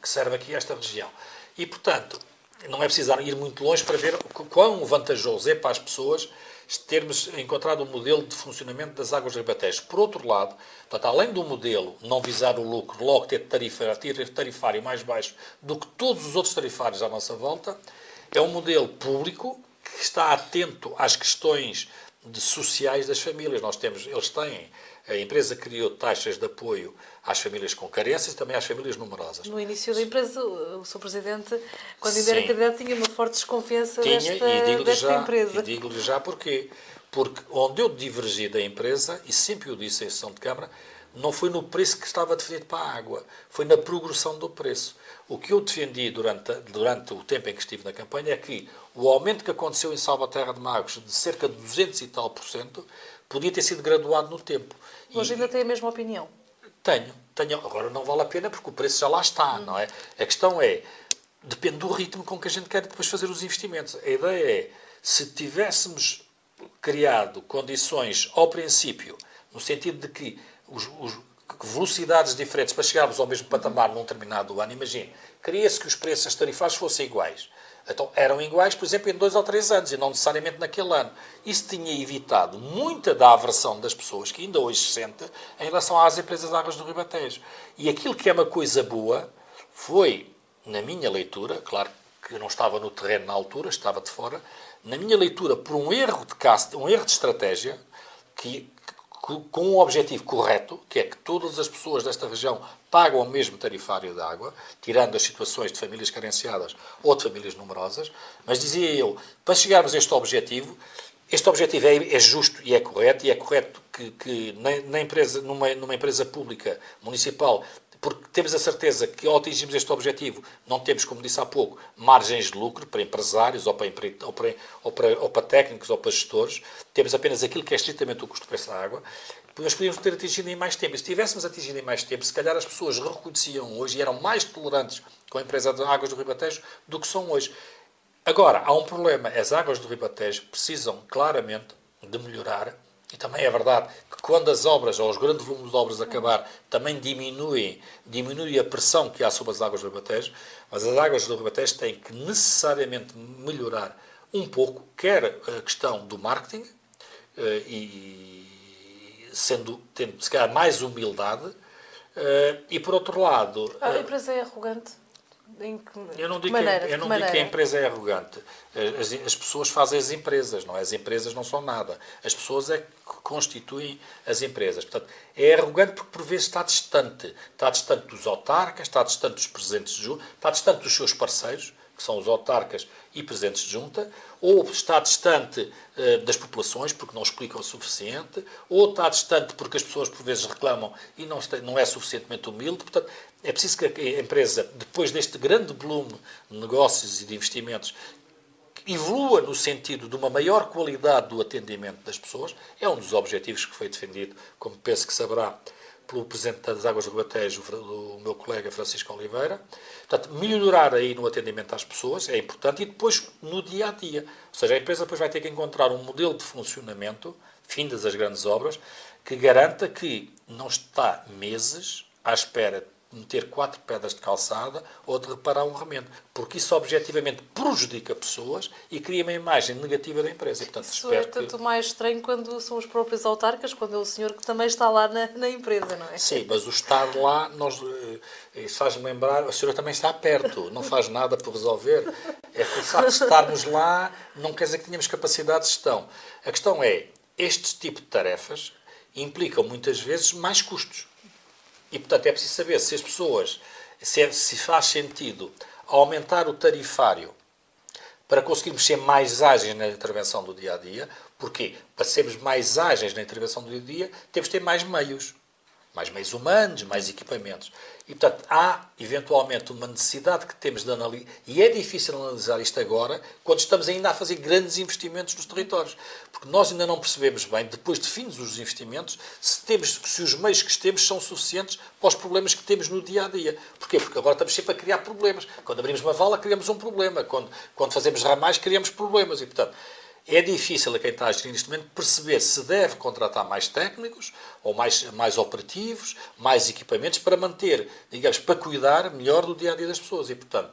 que serve aqui esta região. E, portanto, não é preciso ir muito longe para ver quão vantajoso é para as pessoas termos encontrado um modelo de funcionamento das Águas do Ribatejo. Por outro lado, portanto, além do modelo não visar o lucro, logo ter tarifário mais baixo do que todos os outros tarifários à nossa volta, é um modelo público que está atento às questões sociais das famílias. Eles têm A empresa criou taxas de apoio às famílias com carências e também às famílias numerosas. No início da empresa, o Sr. Presidente, quando ainda era candidato, tinha uma forte desconfiança desta empresa. E digo-lhe já porquê. Porque onde eu divergi da empresa, e sempre eu disse em sessão de Câmara, não foi no preço que estava definido para a água, foi na progressão do preço. O que eu defendi durante o tempo em que estive na campanha é que o aumento que aconteceu em Salvaterra de Magos, de cerca de 200 e tal %, podia ter sido graduado no tempo. Hoje ainda tem a mesma opinião? Tenho. Agora não vale a pena porque o preço já lá está, não é? A questão é, depende do ritmo com que a gente quer depois fazer os investimentos. A ideia é, se tivéssemos criado condições ao princípio, no sentido de que velocidades diferentes para chegarmos ao mesmo patamar num determinado ano, imagine, queria-se que os preços tarifários fossem iguais. Então, eram iguais, por exemplo, em 2 ou 3 anos, e não necessariamente naquele ano. Isso tinha evitado muita da aversão das pessoas, que ainda hoje se sente, em relação às empresas de águas do Ribatejo. E aquilo que é uma coisa boa foi, na minha leitura, claro que eu não estava no terreno na altura, estava de fora, na minha leitura, por um erro de estratégia, com um objetivo correto, que é que todas as pessoas desta região pagam o mesmo tarifário de água, tirando as situações de famílias carenciadas ou de famílias numerosas, mas dizia eu, para chegarmos a este objetivo é justo e é correto que numa empresa pública municipal, porque temos a certeza que ao atingirmos este objetivo não temos, como disse há pouco, margens de lucro para empresários ou para técnicos ou para gestores, temos apenas aquilo que é estritamente o custo-preço da água, nós podíamos ter atingido em mais tempo. E se tivéssemos atingido em mais tempo, se calhar as pessoas reconheciam hoje e eram mais tolerantes com a empresa de águas do Ribatejo do que são hoje. Agora, há um problema, as águas do Ribatejo precisam claramente de melhorar. E também é verdade que quando as obras, ou os grandes volumes de obras acabar, também diminui a pressão que há sobre as águas do Ribatejo, mas as águas do Ribatejo têm que necessariamente melhorar um pouco, quer a questão do marketing, tendo se calhar mais humildade, e por outro lado... A empresa é arrogante? Eu não digo que a empresa é arrogante. As pessoas fazem as empresas, não é? As empresas não são nada. As pessoas é que constituem as empresas. Portanto, é arrogante porque por vezes está distante. Está distante dos autarcas, está distante dos presidentes de junta, está distante dos seus parceiros, que são os autarcas e presidentes de junta, ou está distante das populações porque não explicam o suficiente, ou está distante porque as pessoas por vezes reclamam e não é suficientemente humilde. Portanto, é preciso que a empresa, depois deste grande volume de negócios e de investimentos, evolua no sentido de uma maior qualidade do atendimento das pessoas. É um dos objetivos que foi defendido, como penso que saberá, pelo Presidente das Águas do Ribatejo, o meu colega Francisco Oliveira. Portanto, melhorar aí no atendimento às pessoas é importante e depois no dia-a-dia. Ou seja, a empresa depois vai ter que encontrar um modelo de funcionamento, findas as grandes obras, que garanta que não está meses à espera de meter 4 pedras de calçada ou de reparar um remendo, porque isso objetivamente prejudica pessoas e cria uma imagem negativa da empresa. E, portanto, isso é tanto mais estranho quando são os próprios autarcas, quando é o senhor que também está lá na empresa, não é? Sim, mas o estar lá, isso faz-me lembrar, a senhora também está perto, não faz nada por resolver. É que o facto de estarmos lá não quer dizer que tenhamos capacidade de gestão. A questão é, este tipo de tarefas implicam muitas vezes mais custos. E, portanto, é preciso saber se as pessoas, se faz sentido aumentar o tarifário para conseguirmos ser mais ágeis na intervenção do dia-a-dia. Porquê? Para sermos mais ágeis na intervenção do dia-a-dia, temos de ter mais meios humanos, mais equipamentos. E, portanto, há, eventualmente, uma necessidade que temos de analisar, e é difícil analisar isto agora, quando estamos ainda a fazer grandes investimentos nos territórios. Porque nós ainda não percebemos bem, depois de fins os investimentos, se os meios que temos são suficientes para os problemas que temos no dia-a-dia. Porquê? Porque agora estamos sempre a criar problemas. Quando abrimos uma vala, criamos um problema. Quando fazemos ramais, criamos problemas. E, portanto, é difícil a quem está a gerir neste momento perceber se deve contratar mais técnicos ou mais operativos, mais equipamentos para manter, digamos, para cuidar melhor do dia-a-dia das pessoas. E, portanto,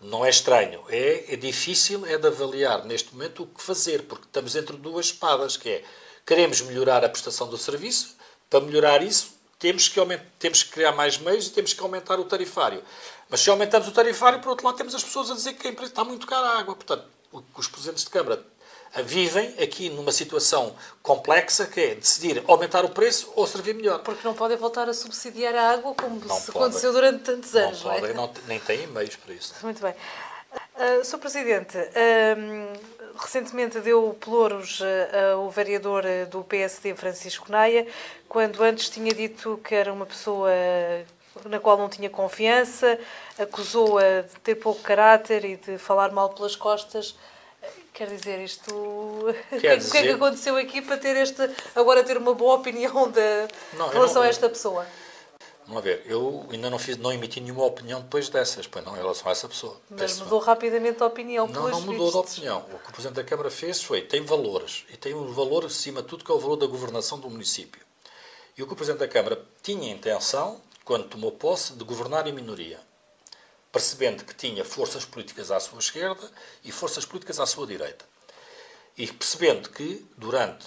não é estranho. É difícil de avaliar neste momento o que fazer, porque estamos entre duas espadas, que é, queremos melhorar a prestação do serviço, para melhorar isso temos que criar mais meios e temos que aumentar o tarifário. Mas se aumentamos o tarifário, por outro lado, temos as pessoas a dizer que a empresa está muito cara a água. Portanto, os presidentes de Câmara vivem aqui numa situação complexa que é decidir aumentar o preço ou servir melhor. Porque não podem voltar a subsidiar a água como Não se podem. aconteceu durante tantos anos. Não podem, nem têm meios para isso. Muito bem. Sr. Presidente, recentemente deu pelouros ao vereador do PSD, Francisco Naia, quando antes tinha dito que era uma pessoa na qual não tinha confiança, acusou-a de ter pouco caráter e de falar mal pelas costas. Quer dizer, isto... O que é que aconteceu aqui para agora ter uma boa opinião em relação a esta pessoa? Vamos ver, eu ainda não emiti nenhuma opinião depois dessas, pois não, em relação a essa pessoa. Mas mudou rapidamente a opinião. Não mudou de opinião. O que o Presidente da Câmara fez tem valores, e tem um valor acima de tudo que é o valor da governação do município. E o que o Presidente da Câmara tinha intenção, quando tomou posse, de governar em minoria, percebendo que tinha forças políticas à sua esquerda e forças políticas à sua direita. E percebendo que, durante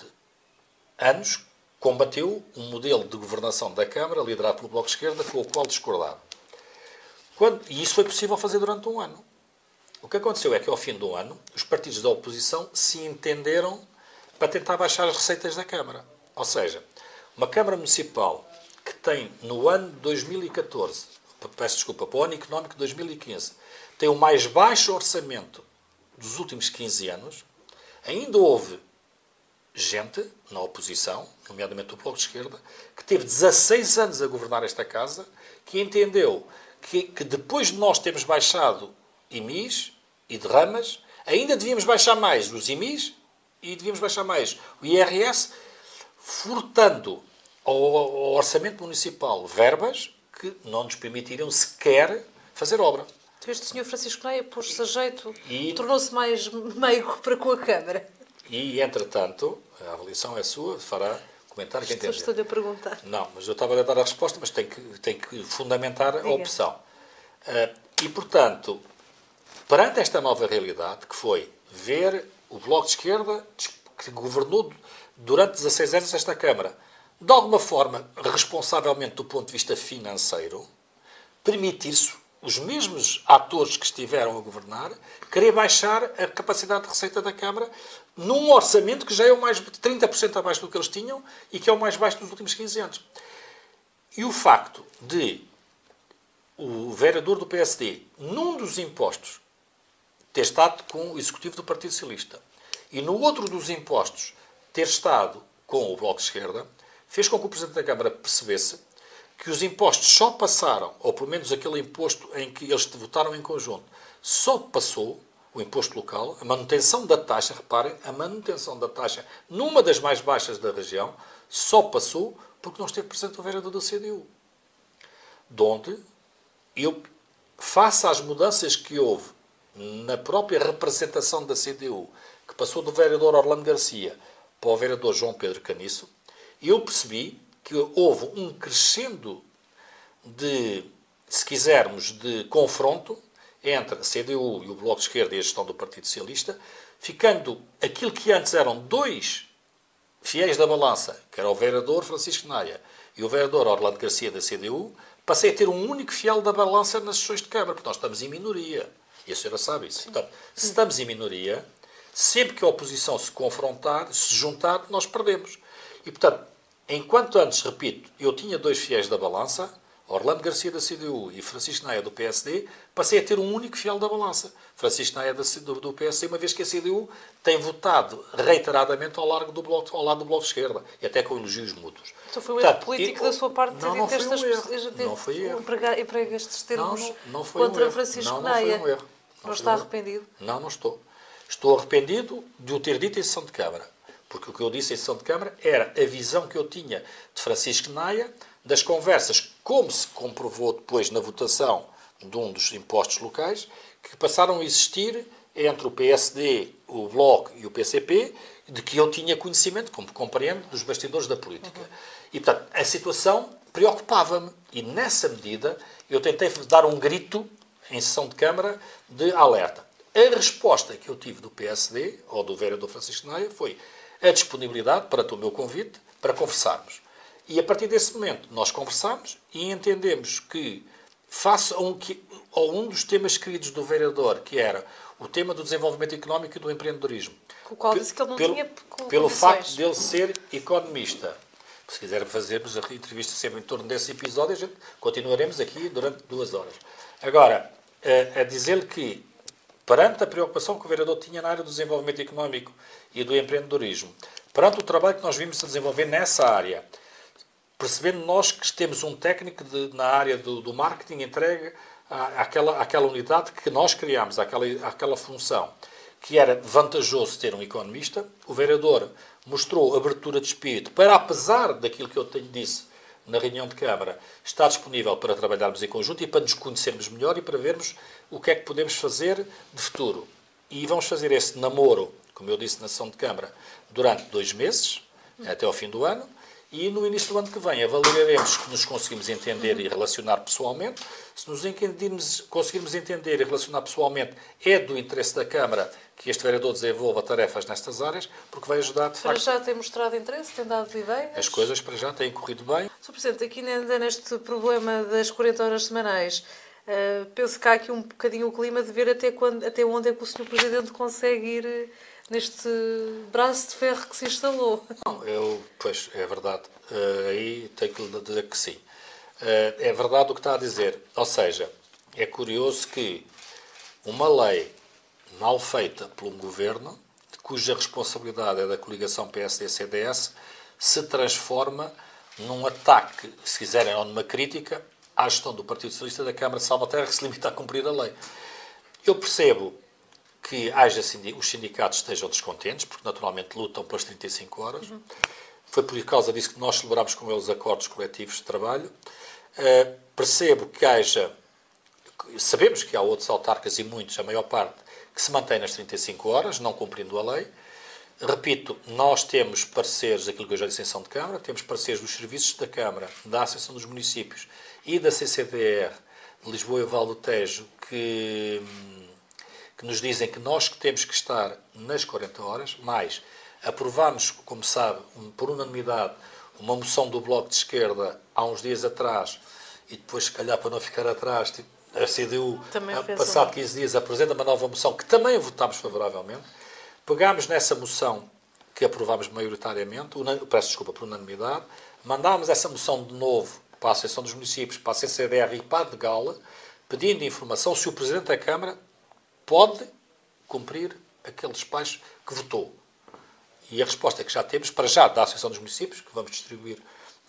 anos, combateu um modelo de governação da Câmara, liderado pelo Bloco de Esquerda, com o qual discordava. E isso foi possível fazer durante um ano. O que aconteceu é que, ao fim do ano, os partidos da oposição se entenderam para tentar baixar as receitas da Câmara. Ou seja, uma Câmara Municipal que tem, no ano de 2014, para o ano económico de 2015, tem o mais baixo orçamento dos últimos 15 anos, ainda houve gente na oposição, nomeadamente o Bloco de Esquerda, que teve 16 anos a governar esta casa, que entendeu que depois de nós termos baixado IMIs e derramas, ainda devíamos baixar mais os IMIs e devíamos baixar mais o IRS, furtando ao orçamento municipal verbas que não nos permitiriam sequer fazer obra. Então este senhor Francisco Naia pôs-se a jeito e tornou-se mais meigo para com a Câmara. E, entretanto, a avaliação é sua, fará comentário quem entender. Estou-lhe a perguntar. Não, mas eu estava a dar a resposta, mas tem que fundamentar a opção. E, portanto, perante esta nova realidade, que foi ver o Bloco de Esquerda, que governou durante 16 anos esta Câmara, de alguma forma, responsavelmente do ponto de vista financeiro, permitir-se os mesmos atores que estiveram a governar querer baixar a capacidade de receita da Câmara num orçamento que já é o mais de 30% abaixo do que eles tinham e que é o mais baixo dos últimos 15 anos. E o facto de o vereador do PSD, num dos impostos, ter estado com o executivo do Partido Socialista e no outro dos impostos ter estado com o Bloco de Esquerda, fez com que o Presidente da Câmara percebesse que os impostos só passaram, ou pelo menos aquele imposto em que eles votaram em conjunto, só passou, o imposto local, a manutenção da taxa, reparem, a manutenção da taxa numa das mais baixas da região, só passou porque não esteve presente o vereador da CDU. De onde eu, face às mudanças que houve na própria representação da CDU, que passou do vereador Orlando Garcia para o vereador João Pedro Caniço, eu percebi que houve um crescendo de, se quisermos, de confronto entre a CDU e o Bloco de Esquerda e a gestão do Partido Socialista, ficando aquilo que antes eram dois fiéis da balança, que era o vereador Francisco Naia e o vereador Orlando Garcia da CDU, passei a ter um único fiel da balança nas sessões de Câmara, porque nós estamos em minoria. E a senhora sabe isso. Portanto, se estamos em minoria, sempre que a oposição se confrontar, se juntar, nós perdemos. E, portanto, enquanto antes, repito, eu tinha dois fiéis da balança, Orlando Garcia da CDU e Francisco Naia do PSD, passei a ter um único fiel da balança, Francisco Naia do PSD, uma vez que a CDU tem votado reiteradamente ao lado do Bloco de Esquerda, e até com elogios mútuos. Então foi um erro político da sua parte ter dito estas pessoas. Não foi erro. Empregar estes termos não foi contra um Francisco Naia. Não foi um erro. Não está arrependido? Não estou. Estou arrependido de o ter dito em sessão de Câmara. Porque o que eu disse em sessão de Câmara era a visão que eu tinha de Francisco Naia, das conversas, como se comprovou depois na votação de um dos impostos locais, que passaram a existir entre o PSD, o Bloco e o PCP, de que eu tinha conhecimento, como compreendo, dos bastidores da política. E, portanto, a situação preocupava-me. E, nessa medida, eu tentei dar um grito em sessão de Câmara de alerta. A resposta que eu tive do PSD, ou do vereador Francisco Naia, foi a disponibilidade para o meu convite para conversarmos. E a partir desse momento nós conversámos e entendemos que, face a um dos temas queridos do vereador, que era o tema do desenvolvimento económico e do empreendedorismo, Com o qual disse que ele não tinha pelo condições. facto de ele ser economista. Se quiser fazermos a entrevista sempre em torno desse episódio, a gente continuaremos aqui durante 2 horas. Agora, a dizer-lhe que, perante a preocupação que o vereador tinha na área do desenvolvimento económico e do empreendedorismo, perante o trabalho que nós vimos a desenvolver nessa área, percebendo nós que temos um técnico na área do marketing entregue àquela unidade que nós criámos, àquela função, que era vantajoso ter um economista, o vereador mostrou abertura de espírito para, apesar daquilo que eu disse na reunião de Câmara, estar disponível para trabalharmos em conjunto e para nos conhecermos melhor e para vermos o que é que podemos fazer de futuro. E vamos fazer esse namoro, como eu disse na sessão de Câmara, durante 2 meses, até ao fim do ano, e no início do ano que vem avaliaremos se nos conseguimos entender e relacionar pessoalmente. Se nos conseguirmos entender e relacionar pessoalmente, é do interesse da Câmara que este vereador desenvolva tarefas nestas áreas, porque vai ajudar, de facto... Para já tem mostrado interesse, tem dado ideias? As coisas para já têm corrido bem. Sr. Presidente, aqui ainda neste problema das 40 horas semanais, penso que há aqui um bocadinho o clima de ver até onde é que o Sr. Presidente consegue ir neste braço de ferro que se instalou. Não, pois, é verdade. Aí tenho que lhe dizer que sim. É verdade o que está a dizer. Ou seja, é curioso que uma lei mal feita por um governo, cuja responsabilidade é da coligação PSD-CDS, se transforma num ataque, se quiserem, ou numa crítica à gestão do Partido Socialista da Câmara de Salvaterra, que se limita a cumprir a lei. Eu percebo que os sindicatos estejam descontentes, porque naturalmente lutam pelas 35 horas. Foi por causa disso que nós celebramos com eles acordos coletivos de trabalho. Percebo que sabemos que há outros autarcas e muitos, a maior parte, que se mantêm nas 35 horas, não cumprindo a lei. Repito, nós temos parceiros, aquilo que eu já disse em sessão de Câmara, temos parceiros dos serviços da Câmara, da Associação dos Municípios e da CCDR de Lisboa e Val do Tejo, que nos dizem que nós temos que estar nas 40 horas, mas aprovámos, como sabe, por unanimidade, uma moção do Bloco de Esquerda há uns dias atrás, e depois, se calhar, para não ficar atrás, a CDU, passado 15 dias, apresenta uma nova moção que também votámos favoravelmente. Pegámos nessa moção que aprovámos maioritariamente, peço desculpa, por unanimidade, mandámos essa moção de novo para a Associação dos Municípios, para a CCDR e para a de Gala, pedindo informação se o Presidente da Câmara pode cumprir aquele despacho que votou. E a resposta é que já temos, para já, da Associação dos Municípios, que vamos distribuir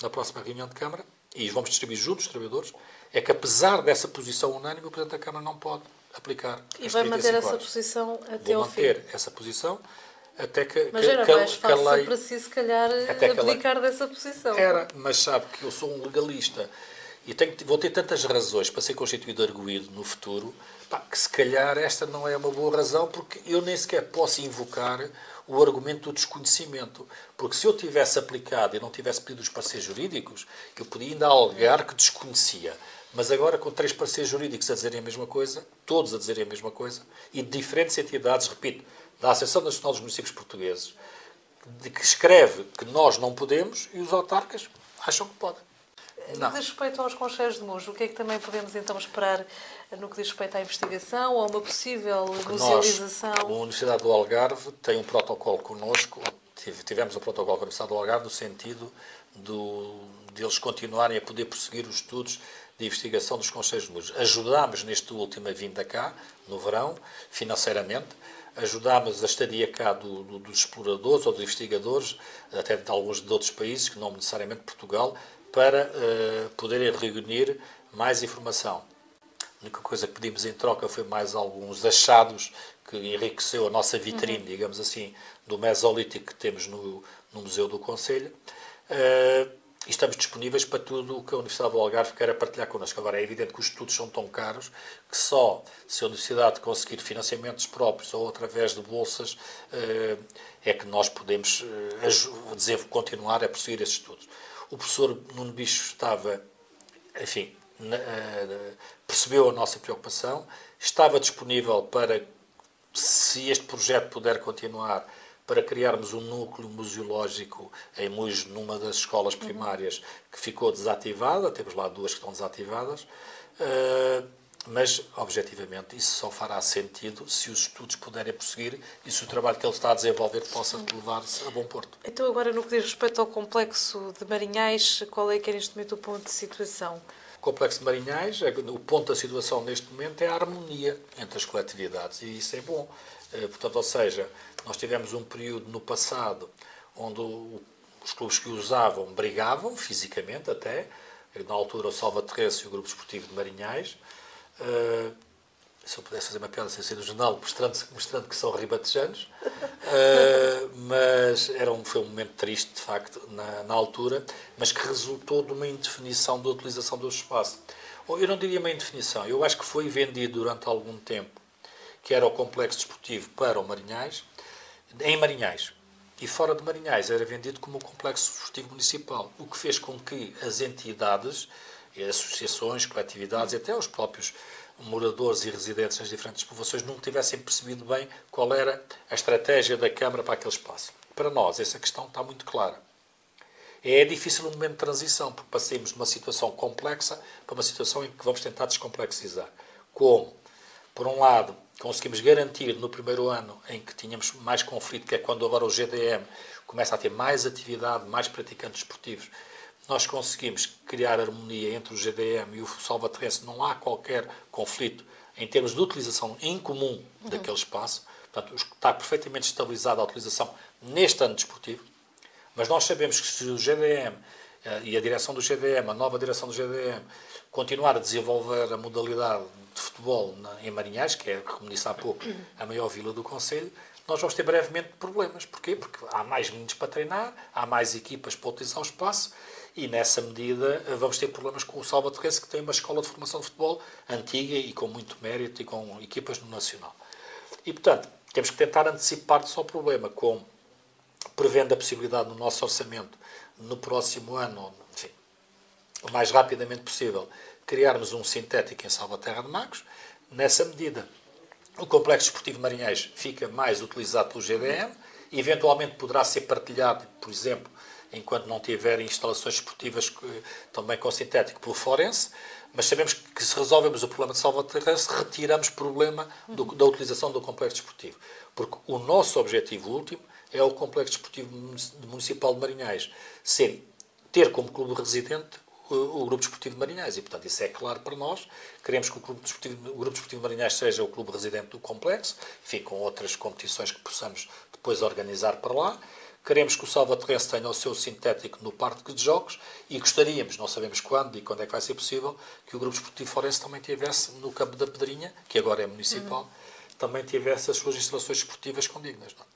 na próxima reunião de Câmara, e vamos distribuir junto os trabalhadores, é que, apesar dessa posição unânime, o Presidente da Câmara não pode aplicar e vai manter essa posição até ao fim. Vou manter essa posição até que mas era mais fácil para si, se calhar, abdicar dessa posição. Era, mas sabe que eu sou um legalista e vou ter tantas razões para ser constituído arguido no futuro, que se calhar esta não é uma boa razão, porque eu nem sequer posso invocar o argumento do desconhecimento. Porque se eu tivesse aplicado e não tivesse pedido os parceiros jurídicos, eu podia ainda alegar que desconhecia. Mas agora, com 3 parceiros jurídicos a dizerem a mesma coisa, todos a dizerem a mesma coisa, e de diferentes entidades, repito, da Associação Nacional dos Municípios Portugueses, que escreve que nós não podemos e os autarcas acham que podem. No que diz respeito aos conselhos de Muros, o que é que também podemos então esperar no que diz respeito à investigação ou a uma possível musealização? A Universidade do Algarve tem um protocolo connosco, tivemos um protocolo com a Universidade do Algarve no sentido de eles continuarem a poder prosseguir os estudos de investigação dos conselhos de Muros. Ajudámos neste última vinda cá, no verão, financeiramente. Ajudámos a estadia cá dos exploradores ou dos investigadores, até de alguns de outros países, que não necessariamente Portugal, para poderem reunir mais informação. A única coisa que pedimos em troca foi mais alguns achados que enriqueceu a nossa vitrine, digamos assim, do Mesolítico que temos no Museu do Conselho. E estamos disponíveis para tudo o que a Universidade do Algarve queira partilhar connosco. Agora, é evidente que os estudos são tão caros que só se a Universidade conseguir financiamentos próprios ou através de bolsas é que nós podemos continuar a prosseguir esses estudos. O professor Nuno Bicho estava, enfim, percebeu a nossa preocupação, estava disponível para, se este projeto puder continuar, para criarmos um núcleo museológico em Mujo, numa das escolas primárias que ficou desativada, temos lá 2 que estão desativadas, Mas, objetivamente, isso só fará sentido se os estudos puderem prosseguir e se o trabalho que ele está a desenvolver possa levar-se a bom porto. Então, agora, no que diz respeito ao complexo de Marinhais, qual é que é neste momento o ponto de situação? O complexo de Marinhais, o ponto da situação neste momento é a harmonia entre as coletividades e isso é bom. Portanto, ou seja, nós tivemos um período no passado onde os clubes que o usavam brigavam, fisicamente até, na altura o Salvaterrense e o Grupo Desportivo de Marinhais. Se eu pudesse fazer uma piada sem ser no jornal, mostrando que são ribatejanos, mas foi um momento triste, de facto, na altura, mas que resultou de uma indefinição da utilização do espaço. Eu não diria uma indefinição, eu acho que foi vendido durante algum tempo, que era o complexo desportivo para o Marinhais, em Marinhais. E fora de Marinhais era vendido como o complexo desportivo municipal, o que fez com que as entidades, associações, coletividades e até os próprios moradores e residentes nas diferentes povoações não tivessem percebido bem qual era a estratégia da Câmara para aquele espaço. Para nós, essa questão está muito clara. É difícil um momento de transição, porque passamos de uma situação complexa para uma situação em que vamos tentar descomplexizar. Como? Por um lado, conseguimos garantir no primeiro ano em que tínhamos mais conflito, que é quando agora o GDM começa a ter mais atividade, mais praticantes esportivos, nós conseguimos criar harmonia entre o GDM e o Salvaterrense, não há qualquer conflito em termos de utilização em comum daquele espaço, portanto está perfeitamente estabilizada a utilização neste ano desportivo, mas nós sabemos que se o GDM e a direção do GDM, a nova direção do GDM, continuar a desenvolver a modalidade de futebol em Marinhais, que é, como disse há pouco, a maior vila do concelho, nós vamos ter brevemente problemas. Porquê? Porque há mais meninos para treinar, há mais equipas para utilizar o espaço e, nessa medida, vamos ter problemas com o Salvaterrense, que tem uma escola de formação de futebol antiga e com muito mérito e com equipas no Nacional. E, portanto, temos que tentar antecipar-nos ao problema, como prevendo a possibilidade no nosso orçamento, no próximo ano, enfim, o mais rapidamente possível, criarmos um sintético em Salvaterra de Magos. Nessa medida, o Complexo Desportivo de Marinhais fica mais utilizado pelo GDM, e eventualmente poderá ser partilhado, por exemplo, enquanto não tiver instalações esportivas também com sintético, pelo Forense, mas sabemos que se resolvemos o problema de Salvaterrense, retiramos o problema da utilização do Complexo Desportivo. Porque o nosso objetivo último é o Complexo Desportivo Municipal de Marinhais ter como clube residente o Grupo Desportivo de Marinhais. E, portanto, isso é claro para nós. Queremos que o Grupo Desportivo de Marinhais seja o clube residente do complexo, enfim, com outras competições que possamos depois organizar para lá. Queremos que o Salvaterrense tenha o seu sintético no parque de jogos e gostaríamos, não sabemos quando e quando é que vai ser possível, que o Grupo Desportivo Forense também tivesse no Campo da Pedrinha, que agora é municipal, também tivesse as suas instalações esportivas condignas. Não?